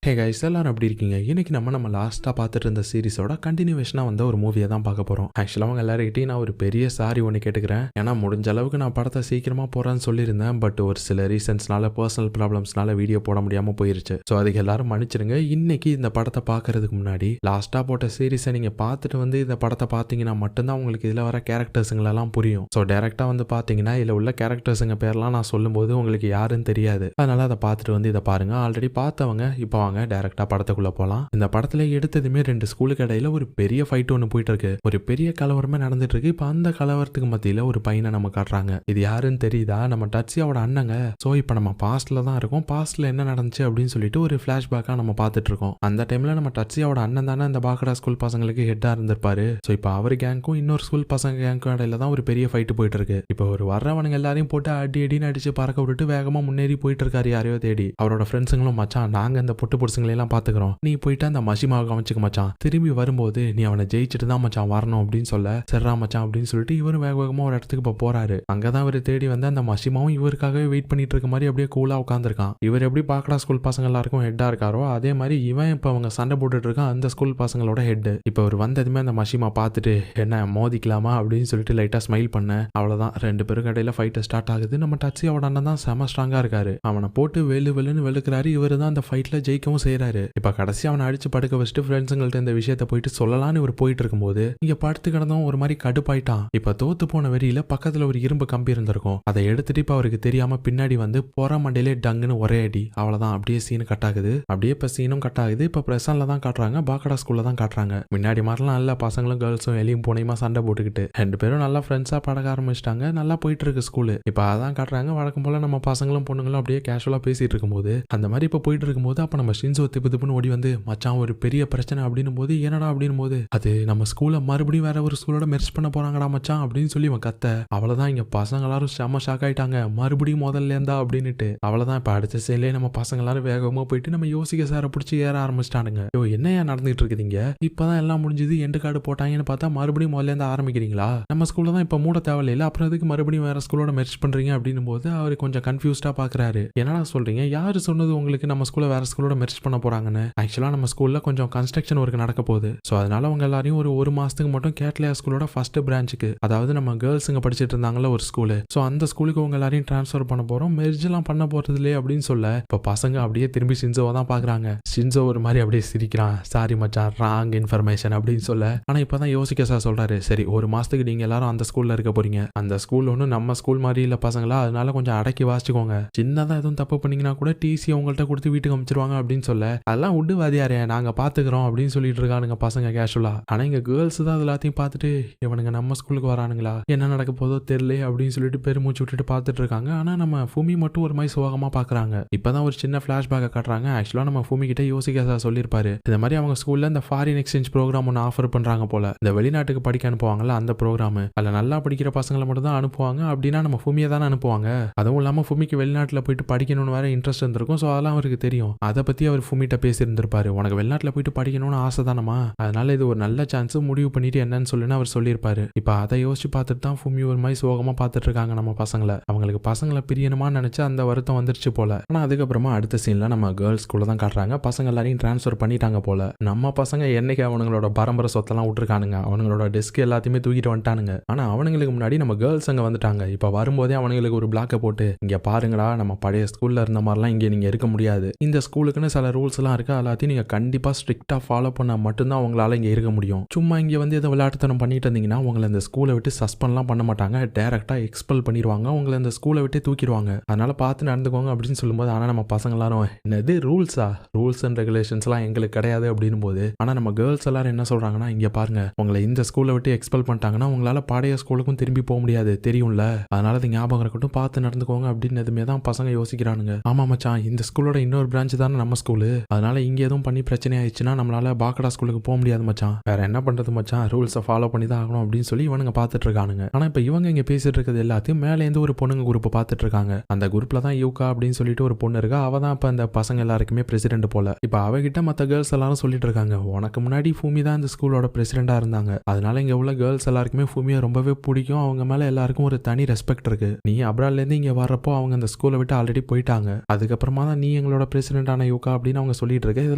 Hey guys, எல்லாரும் எப்படி இருக்கீங்க? இன்னைக்கு நம்ம லாஸ்ட்டாக பார்த்துட்டு இருந்த சீரிஸோட கண்டினியூவேஷனாக வந்த ஒரு மூவியை தான் பார்க்க போகிறோம். ஆக்சுவலாக அவங்க எல்லாருக்கிட்டையும் நான் ஒரு பெரிய சாரி ஒன்று கேட்டுக்கிறேன். ஏன்னா முடிஞ்ச அளவுக்கு நான் படத்தை சீக்கிரமாக போகிறேன்னு சொல்லியிருந்தேன். பட் ஒரு சில ரீசன்ஸ்னால பர்சனல் ப்ராப்ளம்ஸ்னால வீடியோ போட முடியாமல் போயிருச்சு. ஸோ அதுக்கு எல்லாரும் மன்னிச்சிருங்க. இன்னைக்கு இந்த படத்தை பார்க்கறதுக்கு முன்னாடி லாஸ்ட்டாக போட்ட சீரிஸை நீங்கள் பார்த்துட்டு வந்து இந்த படத்தை பார்த்தீங்கன்னா மட்டும்தான் உங்களுக்கு இதில் வர கேரக்டர்ஸுங்களெல்லாம் புரியும். ஸோ டேரெக்டாக வந்து பார்த்தீங்கன்னா இதில் உள்ள கேரக்டர்ஸுங்க பேர்லாம் நான் சொல்லும்போது உங்களுக்கு யாருன்னு தெரியாது. அதனால அதை பார்த்துட்டு வந்து இதை பாருங்க. ஆல்ரெடி பார்த்தவங்க இப்போ டைரக்டா படத்துக்குள்ள போலாம். இந்த படத்துல எடுத்ததுமே 2 ஸ்கூலுக்கு இடையில ஒரு பெரிய ஃபைட் ஒன்று போயிட்டு இருக்கு. ஒரு பெரிய கலவரமே நடந்துட்டு இருக்கு. இப்ப அந்த கலவரத்துக்கு மத்தியில ஒரு பையனை நம்ம காட்டுறாங்க. இது யாருன்னு தெரியுதா? நம்ம டட்சியாவோட அண்ணங்க. சோ இப்ப நம்ம பாஸ்ட்ல தான் இருக்கோம். பாஸ்ட்ல என்ன நடந்துச்சு அப்படின்னு சொல்லிட்டு ஒரு பிளாஷ்பேக்கா நம்ம பார்த்துட்டு இருக்கோம். அந்த டைம்ல நம்ம டட்சியாவோட அண்ணன் தானே இந்த பாக்கடா ஸ்கூல் பசங்களுக்கு ஹெட்டா இருந்திருப்பாரு. சோ இப்ப அவர் கேங்க்கும் இன்னொரு ஸ்கூல் பசங்க கேங்க்கும் இடையில தான் ஒரு பெரிய ஃபைட் போயிட்டு இருக்கு. இப்ப ஒரு வர்றவனுங்க எல்லாரையும் போட்டு அடின்னு அடிச்சு பறக்க விட்டுட்டு வேகமா முன்னேறி போயிட்டு இருக்காரு யாரையோ தேடி. அவரோட ஃப்ரெண்ட்ஸுங்களும் மச்சான் நாங்க இந்த பொட்டு பொடுசுங்களெல்லாம் பாத்துக்கிறோம், நீ போயிட்டு அந்த மஷிமாவை கவனிச்சுக்க மச்சான், திரும்பி வரும்போது நீ அவனை ஜெயிச்சுட்டு தான் மச்சான் வரணும் அப்படின்னு சொல்ல, சரிரா மச்சான் அப்படின்னு சொல்லிட்டு இவரும் வேக வேகமா ஒரு இடத்துக்கு இப்ப போறாரு. அங்கதான் இவர் தேடி வந்து அந்த மஷிமாவும் இவருக்காகவே வெயிட் பண்ணிட்டு இருக்க மாதிரி அப்படியே கூலா உட்காந்துருக்கான். இவர் எப்படி பாக்கடா ஸ்கூல் பசங்க எல்லாருக்கும் ஹெட்டா இருக்காரோ அதே மாதிரி இவன் இப்ப அவங்க சண்டை போட்டுட்டு இருக்கான் அந்த ஸ்கூல் பசங்களோட ஹெட். இப்ப அவர் வந்ததுமே அந்த மஷிமா பார்த்துட்டு என்ன மோதிக்கலாமா அப்படின்னு சொல்லிட்டு லைட்டா ஸ்மைல் பண்ண, அவ்வளவுதான் 2 பேருக்கு இடையில ஃபைட் ஸ்டார்ட் ஆகுது. நம்ம டட்சியோட அண்ணன் தான் செம ஸ்ட்ராங்கா இருக்காரு. அவனை போட்டு வெளுன்னு வெளுக்கிறாரு. இவரு தான் அந்த ஃபைட்ல ஜெயிக்கவும் செய்யறாரு. இப்ப கடைசி அவனை அடிச்சு படுக்க வச்சுட்டு ஃப்ரெண்ட்ஸுங்கள்ட்ட இந்த விஷயத்த போயிட்டு சொல்லலான்னு இவர் போயிட்டு இருக்கும்போது இங்க படுத்து கிடந்தவன் ஒரு மாதிரி கடுப்பாயிட்டான். இப்ப தோத்து போன வெறியில பக்கத்துல ஒரு இரும்பு கம்பி இருந்திருக்கும். அதை எடுத்துட்டு இப்ப அவருக்கு தெரியாம பின்னாடி வந்து பொற மண்டையிலே டங்குன்னு ஒரே அடி. அவ்வளவுதான், அப்படியே சீனு கட் ஆகுது. அப்படியே இப்ப சீனும் கட் ஆகுது. இப்ப பிரசன்ல தான் காட்டுறாங்க, பாக்கடா ஸ்கூல்ல தான் காட்டுறாங்க. முன்னாடி மாதிரிலாம் நல்ல பசங்களும் கேர்ள்ஸும் எலியும் பூனையுமா சண்டை போட்டுக்கிட்டு 2 பேரும் நல்லா ஃப்ரெண்ட்ஸா பழக ஆரம்பிச்சிட்டாங்க. நல்லா போயிட்டு இருக்கு ஸ்கூலு. இப்ப அதான் காட்டுறாங்க. வழக்கம் போல நம்ம பசங்களும் பொண்ணுங்களும் அப்படியே கேஷுவலா பேசிட்டு இருக்கும்போது அந்த மாதிரி இப்ப போயிட்டு இருக்கும்போது அப்ப நம்ம ஷின்சோ திப்புன்னு ஓடி வந்து மச்சான் ஒரு பெரிய பிரச்சனை அப்படின்னும் போது என்னடா அப்படின்னும் போது அது நம்ம ஸ்கூல்ல மறுபடியும் வேற ஒரு ஸ்கூலோட மெர்ஜ் பண்ண போறாங்கடா மச்சான் அப்படின்னு சொல்லி அவன் கத்த. அவ்வளவுதான், இங்க பசங்க எல்லாரும் செம்ம ஷாக் ஆயிட்டாங்க. மறுபடியும் முதல்ல இருந்தா அப்படின்னுட்டு அவ்வளவுதான். இப்ப அடுத்த சைட்லயே நம்ம பசங்க எல்லாரும் வேகமா போயிட்டு நம்ம யோசிக்க சார பிடிச்சி ஏற ஆரம்பிச்சிட்டானுங்க. ஐயோ என்னையா நடந்துட்டு இருக்குதுங்க? இப்பதான் எல்லாம் முடிஞ்சது, எண்டு கார்டு போட்டாங்கன்னு பார்த்தா மறுபடியும் முதல்ல இருந்து ஆரம்பிக்கிறீங்களா? நம்ம ஸ்கூல்ல தான் இப்ப மூட தேவையில்லை, அப்புறம் எதுக்கு மறுபடியும் வேற ஸ்கூலோட மெர்ஜ் பண்றீங்க அப்படின்னும் போது அவரு கொஞ்சம் கன்ஃபியூஸ்டா பாக்குறாரு. என்னடா சொல்றீங்க? யாரு சொன்னது உங்களுக்கு நம்ம ஸ்கூல்ல வேற ஸ்கூலோட மெர்ஜ் பண்ண போறாங்கன்னு? ஆக்சுவலா நம்ம ஸ்கூல்ல கொஞ்சம் கன்ஸ்ட்ரக்ஷன் ஒர்க் நடக்க போகுது. ஸோ அதனால அவங்க எல்லாரையும் ஒரு மாசத்துக்கு மட்டும் கேட்லியா ஸ்கூலோட ஃபர்ஸ்ட் பிரான்ச்சுக்கு, அதாவது நம்ம கேர்ள்ஸுங்க படிச்சுட்டு இருந்தாங்கல்ல ஒரு ஸ்கூலு, ஸோ அந்த ஸ்கூலுக்கு உங்க எல்லாரையும் டிரான்ஸ்ஃபர் பண்ண போறோம், மெர்ஜ் எல்லாம் பண்ண போறது இல்லையே அப்படின்னு சொல்ல இப்போ பசங்க அப்படியே திரும்பி ஷின்சோவை தான் பாக்குறாங்க. ஷின்சோ ஒரு மாதிரி அப்படியே சிரிக்கிறான். சாரி மச்சான், ராங் இன்ஃபர்மேஷன் அப்படின்னு சொல்ல. ஆனா இப்பதான் யோசிக்க சார் சொல்றாரு, சரி ஒரு மாசத்துக்கு நீங்க எல்லாரும் அந்த ஸ்கூல்ல இருக்க போறீங்க. அந்த ஸ்கூல் ஒன்றும் நம்ம ஸ்கூல் மாதிரி இல்ல பசங்களா, அதனால கொஞ்சம் அடக்கி வாசிச்சுக்கோங்க. சின்னதா எதுவும் தப்பு பண்ணீங்கன்னா கூட டிசி உங்கள்கிட்ட கொடுத்து வீட்டுக்கு அமைச்சிருவாங்க அப்படின்னு சொல்ல, அதெல்லாம் விட்டு வாதியாரே நாங்க பாத்துக்கிறோம் அப்படின்னு சொல்லிட்டு இருக்கானுங்க பசங்க கேஷுவலா. ஆனா இங்க கேர்ள்ஸ் தான் எல்லாத்தையும் பார்த்துட்டு இவனுங்க நம்ம ஸ்கூலுக்கு வரானுங்களா, என்ன நடக்க போதோ தெரியல அப்படின்னு சொல்லிட்டு பெருமூச்சு விட்டுட்டு பார்த்துட்டு இருக்காங்க. ஆனா நம்ம ஃபூமி மட்டும் ஒரு மாதிரி சோகமா பாக்குறாங்க. இப்பதான் ஒரு சின்ன பிளாஷ்பேக்கை காட்டுறாங்க. ஆக்சுவலா நம்ம ஃபூமி கிட்ட யோசிக்க சொல்லியிருப்பாரு, இந்த மாதிரி அவங்க ஸ்கூல்ல இந்த ஃபாரின் எக்ஸ்சேஞ்ச் ப்ரோக்ராம் ஒன்று ஆஃபர் பண்றாங்க போல, இந்த வெளிநாட்டுக்கு படிக்க அனுப்புவாங்கல்ல அந்த ப்ரோக்ராம், அதுல நல்லா படிக்கிற பசங்களை மட்டும் தான் அனுப்புவாங்க. அப்படின்னா நம்ம ஃபூமியை தானே அனுப்புவாங்க. அதுவும் இல்லாம ஃபூமிக்கு வெளிநாட்டுல போயிட்டு படிக்கணும்னு வேற இன்ட்ரெஸ்ட் இருந்திருக்கும். ஸோ அதெல்லாம் அவருக்கு தெரியும். அதை பத்தி அவர் ஃபூமிட்ட பேசியிருந்திருப்பாரு. உனக்கு வெளிநாட்டுல போயிட்டு படிக்கணும்னு ஆசை தானமா, அதனால இது ஒரு நல்ல சான்ஸ், முடிவு பண்ணிட்டு என்னன்னு சொல்லுன்னு அவர் சொல்லியிருப்பாரு. இப்ப அதை யோசிச்சு பார்த்துட்டு தான் ஃபூமி ஒரு மாதிரி சோகமா பார்த்துட்டு இருக்காங்க நம்ம பசங்களை. அவங்களுக்கு பசங்களை பிரியணுமான்னு நினைச்சு அந்த வருத்தம் வந்துருச்சு போல. ஆனா அதுக்கப்புறமா அடுத்த சீன்ல நம்ம கேர்ள்ஸ் ஸ்கூல்ல தான் காட்டுறாங்க. பசங்க எல்லாரையும் டிரான்ஸ்ஃபர் பண்ணிட்டாங்க போல. நம்ம பசங்க என்னைக்கு அவனுங்களோட பரம்பரை சொத்தெல்லாம் விட்டுருக்கானுங்க, அவங்களோட டெஸ்க் எல்லாத்தையுமே தூக்கிட்டு வந்துட்டானுங்க. ஆனா அவனுங்களுக்கு முன்னாடி நம்ம கேர்ள்ஸ் அங்க வந்துட்டாங்க. இப்ப வரும்போதே அவனுங்களுக்கு ஒரு பிளாக்கை போட்டு, இங்க பாருங்கடா நம்ம பழைய ஸ்கூல்ல இருந்த மாதிரிலாம் இங்க நீங்க இருக்க முடியாது, இந்த ஸ்கூலுக்குன்னு சில ரூல்ஸ் எல்லாம் இருக்கு, எல்லாத்தையும் நீங்க கண்டிப்பா ஸ்ட்ரிக்டா ஃபாலோ பண்ண மட்டும்தான் உங்களால இங்க இருக்க முடியும். சும்மா இங்க வந்து எதை விளையாட்டுத்தனம் பண்ணிட்டு இருந்தீங்கன்னா உங்களை இந்த ஸ்கூலை விட்டு சஸ்பெண்ட்லாம் பண்ண மாட்டாங்க, டைரக்டா எக்ஸ்பெல் பண்ணிடுவாங்க, உங்களை இந்த ஸ்கூலை விட்டு தூக்கிடுவாங்க, அதனால பார்த்து நடந்துக்கோங்க அப்படின்னு சொல்லும்போது, ஆனா நம்ம பசங்க எல்லாரும் என்னது ரூல்ஸா, ரூல்ஸ் அண்ட் ரெகுலேஷன்ஸ் எல்லாம் எங்களுக்கு கிடையாது அப்படின்னும் போது, ஆனா நம்ம கேர்ள்ஸ் எல்லாரும் என்ன சொல்றாங்கன்னா, இங்க பாருங்க உங்களை இந்த ஸ்கூலை விட்டு எக்ஸ்பெல் பண்ணிட்டாங்கன்னா உங்களால பழைய ஸ்கூலுக்கும் திரும்பி போக முடியாது தெரியும்ல, அதனால அது ஞாபகம் இருக்கட்டும், பார்த்து நடந்துக்கோங்க அப்படின்னு எதுவுமே தான் பசங்க யோசிக்கிறானுங்க. ஆமா மச்சான், இந்த ஸ்கூலோட இன்னொரு பிரான்ச் தானே நம்ம ஸ்கூலு, அதனால இங்க எதுவும் பண்ணி பிரச்சனை ஆயிடுச்சுன்னா நம்மளால பாக்கடா ஸ்கூலுக்கு போக முடியாது மச்சான், வேற என்ன பண்றது மச்சான், ரூல்ஸை ஃபாலோ பண்ணி தான் ஆகணும் அப்படின்னு சொல்லி இவனுங்க பார்த்துட்டு இருக்கானுங்க. ஆனா இப்ப இவங்க இங்க பேசிட்டு இருக்கிறது எல்லாத்தையும் மேலே இருந்து ஒரு பொண்ணுங்க குரூப் பார்த்துட்டு இருக்காங்க. அந்த குரூப்ல தான் யூகா அப்படின்னு சொல்லிட்டு ஒரு பொண்ணு இருக்கா. அவ தான் இப்ப அந்த பசங்க எல்லாருக்குமே பிரசிடென்ட் போல. இப்ப அவகிட்ட மத்த கேர்ள்ஸ் எல்லாரும் சொல்லிட்டு இருக்காங்க, உனக்கு முன்னாடி ஃபூமி தான் இந்த ஸ்கூலோட பிரசிடென்டா இருந்தாங்க, அதனால இங்க உள்ள கேர்ள்ஸ் எல்லாருக்குமே ஃபூமியை ரொம்பவே பிடிக்கும், அவங்க மேல எல்லாருக்கும் ஒரு தனி ரெஸ்பெக்ட் இருக்கு, நீ அப்ராட்ல இருந்து இங்க வர்றப்போ அவங்க அந்த ஸ்கூலை விட்டு ஆல்ரெடி போயிட்டாங்க, அதுக்கப்புறமா தான் நீ எங்களோட பிரசிடென்ட் ஆன யூகா அப்படின்னு அவங்க சொல்லிட்டு இருக்க இது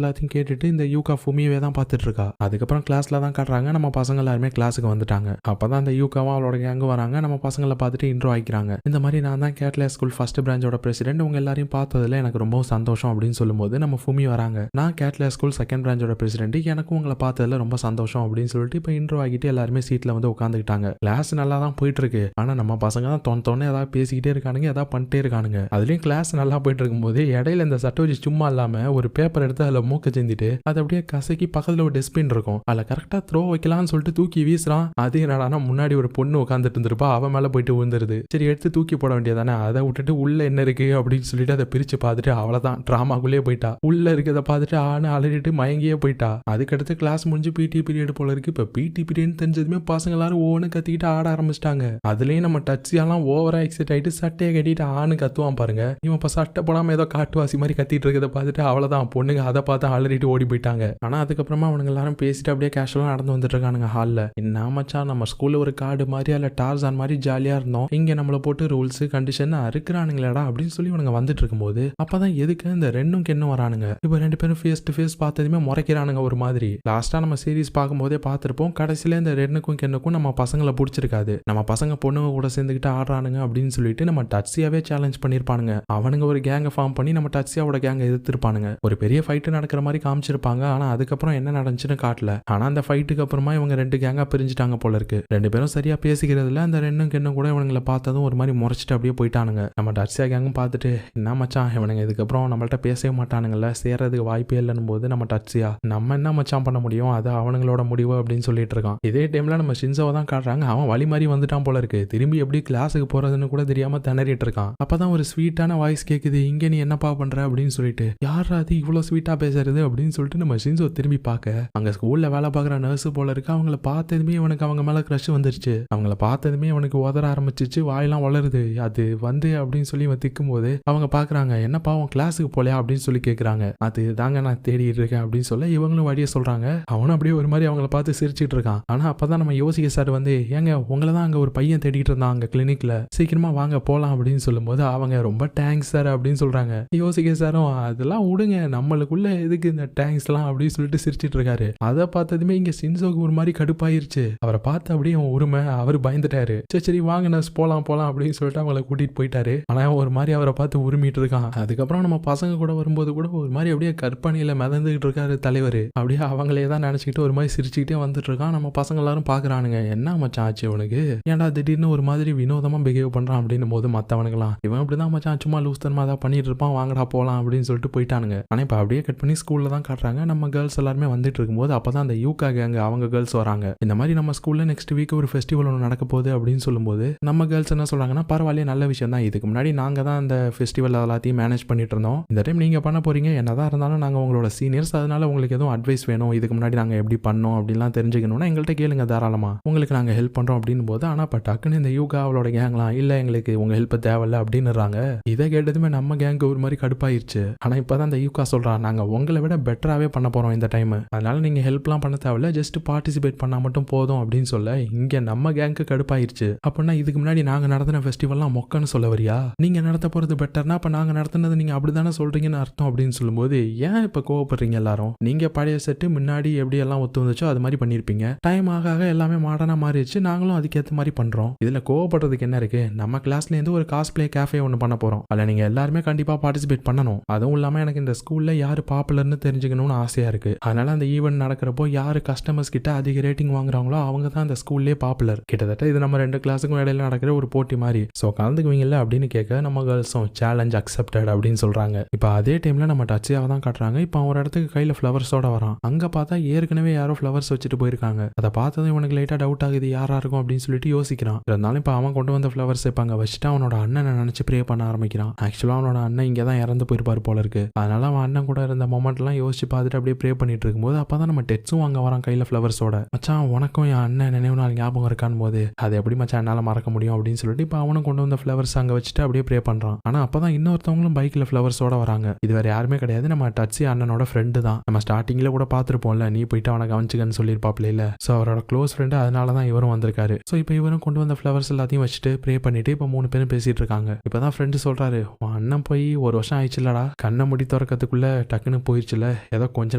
எல்லாத்தையும் கேட்டுட்டு இந்த யூகா ஃபுமியவே தான் பார்த்துட்டு இருக்கா. அதுக்கப்புறம் கிளாஸ்ல தான் காட்டுறாங்க நம்ம பசங்க எல்லாருமே கிளாஸுக்கு வந்துட்டாங்க. அப்பதான் அந்த யூகாவும் அவளோட கேங்கு வராங்க. நம்ம பசங்களை பார்த்துட்டு இன்ட்ரோ ஆகிக்கிறாங்க. இந்த மாதிரி நான் தான் கேட்லியா ஸ்கூல் ஃபர்ஸ்ட் பிரான்ச்சோட பிரசிடென்ட், உங்க எல்லாரையும் பார்த்ததுல எனக்கு ரொம்ப சந்தோஷம் அப்படின்னு சொல்லும்போது நம்ம ஃபுமி வராங்க. நான் கேட்லியா ஸ்கூல் செகண்ட் பிரான்ச்சோட பிரசிடென்ட், எனக்கும் உங்களை பார்த்ததுல ரொம்ப சந்தோஷம் அப்படின்னு சொல்லிட்டு இப்போ இன்ட்ரோ ஆகிட்டு எல்லாருமே சீட்ல வந்து உட்காந்துக்கிட்டாங்க. கிளாஸ் நல்லா தான் போயிட்டு இருக்கு. ஆனா நம்ம பசங்க தான் தொண்ணு ஏதாவது பேசிக்கிட்டே இருக்கானுங்க, ஏதாவது பண்ணிட்டே இருக்கானுங்க. அதுலயும் கிளாஸ் நல்லா போயிட்டு இருக்கும்போது இடையில இந்த சட்டோஜி சும்மா இல்லாம ஒரு பேப்பர் எடுத்து அதுல மூக்க செஞ்சுட்டு அதை அப்படியே கசக்கி பக்கத்துல ஒரு டஸ்ட்பின் இருக்கும் அதுல கரெக்டா த்ரோ வைக்கலாம்னு சொல்லிட்டு தூக்கி வீசுறான். அது என்னடானா முன்னாடி ஒரு பொண்ணு உட்காந்துட்டு இருந்திருப்பா, அவன் மேல போயிட்டு விழுந்துருது. சரி எடுத்து தூக்கி போட வேண்டியதானே, அதை விட்டுட்டு உள்ள என்ன இருக்கு அப்படின்னு சொல்லிட்டு அதை பிரிச்சு பார்த்துட்டு அவ்வளவுதான் டிராமாக்குள்ளேயே போயிட்டா. உள்ள இருக்கிறத பார்த்துட்டு ஆன அலறிட்டு மயங்கியே போயிட்டா. அதுக்கடுத்து கிளாஸ் முடிஞ்சு பிடி பீரியட் போல இருக்கு. இப்ப பிடி பீரியட் தெரிஞ்சதுமே பசங்க எல்லாரும் ஓன்னு கத்திக்கிட்டு ஆட ஆரம்பிச்சிட்டாங்க. அதுலயும் நம்ம டச்சியாலாம் ஓவரா எக்ஸைட் ஆயிட்டு சட்டையை கட்டிட்டு ஆணு கத்துவான் பாருங்க. இவன் இப்ப சட்டை போடாம ஏதோ காட்டுவாசி மாதிரி கத்திட்டு இருக்கிறத பார்த்துட்டு அவ்வளவுதான் பொண்ணுங்க அதை பார்த்து அலறிட்டு ஓடி போயிட்டாங்க. ஆனா அதுக்கப்புறமா அவனுங்க எல்லாரும் பேசிட்டு அப்படியே கேஷுவலா நடந்து வந்துட்டு இருக்கானுங்க ஹால்ல. என்ன மச்சான் நம்ம ஸ்கூல்ல ஒரு காடு மாதிரி அல்ல டார்சான் மாதிரி ஜாலியா இருந்தோம், இங்க நம்மள போட்டு ரூல்ஸ் கண்டிஷன் அறுக்குறானுங்களேடா அப்படின்னு சொல்லி இவனுங்க வந்துட்டு இருக்கும்போது அப்பதான் எதுக்கு இந்த ரெண்டும் கென்னும் வரானுங்க. இப்ப ரெண்டு பேரும் ஃபேஸ் டு ஃபேஸ் பார்த்ததுமே முறைக்கிறானுங்க ஒரு மாதிரி. லாஸ்டா நம்ம சீரிஸ் பார்க்கும்போதே பார்த்திருப்போம், கடைசியில இந்த ரெண்டுக்கும் கென்னுக்கும் நம்ம பசங்களை பிடிச்சிருக்காது, நம்ம பசங்க பொண்ணுங்க கூட சேர்ந்துக்கிட்டு ஆடுறானுங்க அப்படின்னு சொல்லிட்டு நம்ம டச்சியாவே சேலஞ்ச் பண்ணிருப்பானுங்க. அவனுங்க ஒரு கேங்கை ஃபார்ம் பண்ணி நம்ம டச்சியாவோட கேங்கை எதிர்த்திருப்பானுங்க. ஒரு பெரிய ஃபைட்டு நடக்கிற மாதிரி காமிச்சிருப்பாங்க. ஆனா அதுக்கப்புறம் என்ன நடந்துச்சுன்னு காட்டல. ஆனா அந்த ஃபைட்டுக்கு அப்புறமா இவங்க ரெண்டு கேங்கா பிரிஞ்சுட்டாங்க போல இருக்கு. ரெண்டு பேரும் சரியா பேசிக்கிறதுல அந்த ரெண்டும் கென்னும் கூட இவங்களை பார்த்ததும் ஒரு மாதிரி முறைச்சிட்டு அப்படியே போயிட்டானுங்க. நம்ம டச்சியா கேங்கும் பார்த்துட்டு என்ன மச்சான் இவனுங்க இதுக்கப்புறம் நம்மள்ட்ட பேசவே மாட்டானுங்கல்ல, சேர்றதுக்கு வாய்ப்பே இல்லைன்னு போது நம்ம டச்சியா நம்ம என்ன மச்சான் பண்ண முடியும், அது அவனுங்களோட முடிவு அப்படின்னு சொல்லிட்டு இருக்கான். இதே டைம்ல நம்ம ஷின்சோவை தான் காட்டுறாங்க. அவன் வழி மாதிரி வந்துட்டான் போல இருக்கு. திரும்பி எப்படி கிளாஸுக்கு போறதுன்னு கூட தெரியாம திணறிட்டு இருக்கான். அப்பதான் ஒரு ஸ்வீட்டான வாய்ஸ் கேக்குது, இங்க நீ என்னப்பா பண்ற அப்படின்னு சொல்லிட்டு. யாரா அது இவ்வளவு ஸ்வீட்டா பேசுறது அப்படின்னு சொல்லிட்டு நம்ம ஷின்சோ திரும்பி பார்க்க அங்க ஸ்கூல்ல வேலை பார்க்குற நர்ஸ் போல இருக்கு. அவங்கள பார்த்ததுமே இவனுக்கு அவங்க மேல கிரஷ் வந்துருச்சு. அவங்கள பார்த்ததுமே இவனுக்கு உதற ஆரம்பிச்சிச்சு, வாயெல்லாம் வளருது. அது வந்து அப்படின்னு சொல்லி இவன் திக்கும் போது அவங்க பாக்குறாங்க, என்னப்பா அவன் கிளாஸுக்கு போலையா அப்படின்னு சொல்லி கேக்குறாங்க. அது தாங்க நான் தேடிட்டு இருக்கேன் அப்படின்னு சொல்ல இவங்களும் வழிய சொல்றாங்க. அவனும் அப்படியே ஒரு மாதிரி அவங்கள பார்த்து சிரிச்சுட்டு இருக்கான். ஆனா அப்பதான் நம்ம யோசிக்க சார் வந்து, ஏங்க உங்களை தான் அங்க ஒரு பையன் தேடிட்டு இருந்தான் அங்க கிளினிக்ல, சீக்கிரமா வாங்க போலாம் அப்படின்னு சொல்லும்போது அவங்க ரொம்ப தேங்க்ஸ் சார் அப்படின்னு சொல்றாங்க. யோசிக்க சாரும் அதெல்லாம் விடுங்க, நம்மளுக்குள்ள எதுக்கு இந்த தேங்க்ஸ் எல்லாம் அப்படின்னு சொல்லிட்டு சிரிச்சிட்டு இருக்காரு. அதை பார்த்ததுமே இங்க ஷின்சோக்கு ஒரு மாதிரி கடுப்பாயிருச்சு. அவரை பார்த்து அப்படியே உரிமை அவர் பயந்துட்டாரு. சரி வாங்க நர்ஸ் போலாம் அப்படின்னு சொல்லிட்டு அவங்களை கூட்டிட்டு போயிட்டாரு. ஆனா ஒரு மாதிரி அவரை பார்த்து உரிமிட்டு இருக்கான். அதுக்கப்புறம் நம்ம பசங்க கூட வரும்போது கூட ஒரு மாதிரி அப்படியே கற்பனையில மிதந்துகிட்டு இருக்காரு தலைவர். அப்படியே அவங்களே தான் நினைச்சுக்கிட்டு ஒரு மாதிரி சிரிச்சுக்கிட்டே வந்துட்டு இருக்கான். நம்ம பசங்க எல்லாரும் பாக்குறானுங்க, என்ன மச்சான் ஆச்சு உனக்கு, ஏன்டா திடீர்னு ஒரு மாதிரி வினோதமா பிஹேவ் பண்றான் அப்படின்னு போது மத்தவனுங்களாம் இவன் இப்படிதான் மச்சான் சும்மா லூஸ் தனமா தான் பண்ணிட்டு இருப்பான், வாங்கடா போலாம் அப்படின்னு சொல்லிட்டு போயிட்டானுங்க. ஆனா இப்ப அப்படியே கட் பண்ணி ஸ்கூல்ல தான் காட்டுறாங்க. நம்ம கேர்ள்ஸ் எல்லாருமே வந்துட்டு இருக்கும்போது அப்பதான் அந்த யூகா கேங்க அவங்க கேர்ள்ஸ் வராங்க. இந்த மாதிரி நம்ம ஸ்கூல்ல நெக்ஸ்ட் வீக் ஒரு ஃபெஸ்டிவல் ஒன்று நடக்க போகுது அப்படின்னு சொல்லும்போது நம்ம கேர்ள்ஸ் என்ன சொல்றாங்கன்னா, பரவாயில்ல நல்ல விஷயம் தான், இதுக்கு முன்னாடி நாங்க தான் அந்த ஃபெஸ்டிவல் எல்லாத்தையும் மேனேஜ் பண்ணிட்டு இருந்தோம், இந்த டைம் நீங்க பண்ண போறீங்க, என்னதான் இருந்தாலும் நாங்க உங்களோட சீனியர்ஸ், அதனால உங்களுக்கு எதுவும் அட்வைஸ் வேணும், இதுக்கு முன்னாடி நாங்க எப்படி பண்ணோம் அப்படின்லாம் தெரிஞ்சுக்கணும்னா எங்கள்கிட்ட கேளுங்க தாராளமா, உங்களுக்கு நாங்க ஹெல்ப் பண்றோம் அப்படின்னு போது. ஆனா இப்ப டக்குன்னு இந்த யூகா அவளோட கேங்லாம் இல்ல எங்களுக்கு உங்க ஹெல்ப் தேவையில்ல அப்படின்னுறாங்க. இதை கேட்டதுமே நம்ம கேங்கு ஒரு மாதிரி கடுப்பாயிருச்சு. ஆனா இப்பதான் இந்த யூகா சொல்றா, நாங்க உங்களை விட பெட்டராவே பண்ண போறோம் இந்த டைம், அதனால நீங்க ஹெல்ப்லாம் பண்ண தேவையில்ல, ஜஸ்ட் பார்ட்டிசிபேட் பண்ணா மட்டும் போதும் அப்படின்னு சொல்ல இங்க நம்ம கேங்கு கடுப்பாயிருச்சு. அப்படின்னா இதுக்கு முன்னாடி நாங்க நடத்தின ஃபெஸ்டிவல்லாம் மொக்கன்னு சொல்ல வரியா, நீங்க நடத்த போறது பெட்டர்னா அப்ப நாங்க நடத்தினது நீங்க அப்படிதானே சொல்றீங்கன்னு அர்த்தம் அப்படின்னு சொல்லும்போது, ஏன் இப்ப கோவப்படுறீங்க எல்லாரும், நீங்க பழைய செட்டு முன்னாடி எப்படி எல்லாம் ஒத்து வந்துச்சோ அது மாதிரி பண்ணிருப்பீங்க, டைம் ஆக ஆக எல்லாமே மாடர்னா மாறிடுச்சு, நாங்களும் அதுக்கேற்ற மாதிரி பண்றோம், இதுல கோவப்படுறதுக்கு என்ன இருக்கு, நம்ம கிளாஸ்ல இருந்து ஒரு காஸ்பிளே கேஃபே ஒன்று பண்ண போறோம், அதுல நீங்க எல்லாருமே கண்டிப்பா பார்ட்டிசிபேட் பண்ணணும், அதுவும் இல்லாம எனக்கு இந்த ஸ்கூல்ல யாரு பாப்புலர்னு தெரிஞ்சுக்கணும்னு ஆசையா இருக்கு, அதனால அந்த ஈவென்ட் நடக்கிறப்போ யாரு கஸ்டமர்ஸ் கிட்ட அதிக ரேட்டிங் வாங்குறாங்களோ அவங்க தான் அந்த ஸ்கூல்லே பாப்புலர், கிட்டத்தட்ட இது நம்ம ரெண்டு கிளாஸுக்கும் இடையில நடக்கிற ஒரு போட்டி மாதிரி, சோ கலந்துக்குவீங்கல்ல அப்படின்னு கேட்க நம்ம கேர்ள்ஸும் சேலஞ்ச் அக்செப்டட் அப்படின்னு சொல்றாங்க. இப்போ அதே டைம்ல நம்ம டச்சியாவை தான் காட்டுறாங்க. இப்போ ஒரு இடத்துக்கு கையில ஃபிளவர்ஸோட வரான். அங்க பார்த்தா ஏற்கனவே யாரோ ஃபிளவர்ஸ் வச்சுட்டு போயிருக்காங்க. அதை பார்த்ததும் இவனுக்கு லைட்டா டவுட் ஆகுது, யாரா இருக்கும் அப்படின்னு சொல்லிட்டு யோசிக்கிறான். இருந்தாலும் இப்போ அவன் கொண்டு வந்த ஃபிளவர்ஸ் இப்போ அங்க வச்சுட்டு அவனோட அண்ணனை நினைச்சு ப்ரே பண்ண ஆரம்பிக்கிறான். ஆக்சுவலா அவனோட அண்ணன் இங்க தான் இறந்து போயிருப்பாரு போல இருக்கு. அதனால அவன் அண்ணன் கூட இருந்த மொமெண்ட் எல்லாம் யோசிச்சு பார்த்துட்டு அப்படியே ப்ரே பண்ணிட்டு இருக்கும்போது அப்பதான் நம்ம டெட்ஸும் அங்க வரான் கையில ஃபிளவர்ஸோட. மச்சான் உனக்கும் என் அண்ணன் நினைவு நாள் ஞாபகம் இருக்கான்னு போது அது எப்படி மச்சான் என்னால மறக்க முடியும் அப்படின்னு சொல்லிட்டு இப்போ அவனும் கொண்டு வந்த ஃபிளவர்ஸ் அங்க வச்சுட்டு அப்படியே ப்ரே பண்றான். ஆனா அப்பதான் இன்னொருத்தவங்களும் பைக்ல ஃபிளவர்ஸோட வராங்க. இது வேற யாருமே கிடையாது, நம்ம டச்சி அண்ணனோட ஃப்ரெண்டு தான். நம்ம ஸ்டார்டிங்ல கூட பாத்துருப்போம்ல, நீ போயிட்டு அவனை கவனிச்சுக்கன்னு சொல்லியிருப்பாப்ல இல்ல, சோ அவரோட க்ளோஸ் ஃப்ரெண்டு, அதனாலதான் இவரும் வந்திருக்காரு. சோ இப்போ இவரும் கொண்டு வந்த ஃபிளவர்ஸ் எல்லாத்தையும் வச்சுட்டு ப்ரே பண்ணிட்டு இப்போ 3 பேரும் பேசிட்டு இருக்காங்க. இப்பதான் ஃப்ரெண்டு சொல்றாரு, அண்ணன் போய் 1 வருஷம் ஆயிடுச்சுலடா, கண்ணை முடி திறக்க திறக்கிறதுக்குள்ள டக்குன்னு போயிடுச்சுல. ஏதோ கொஞ்ச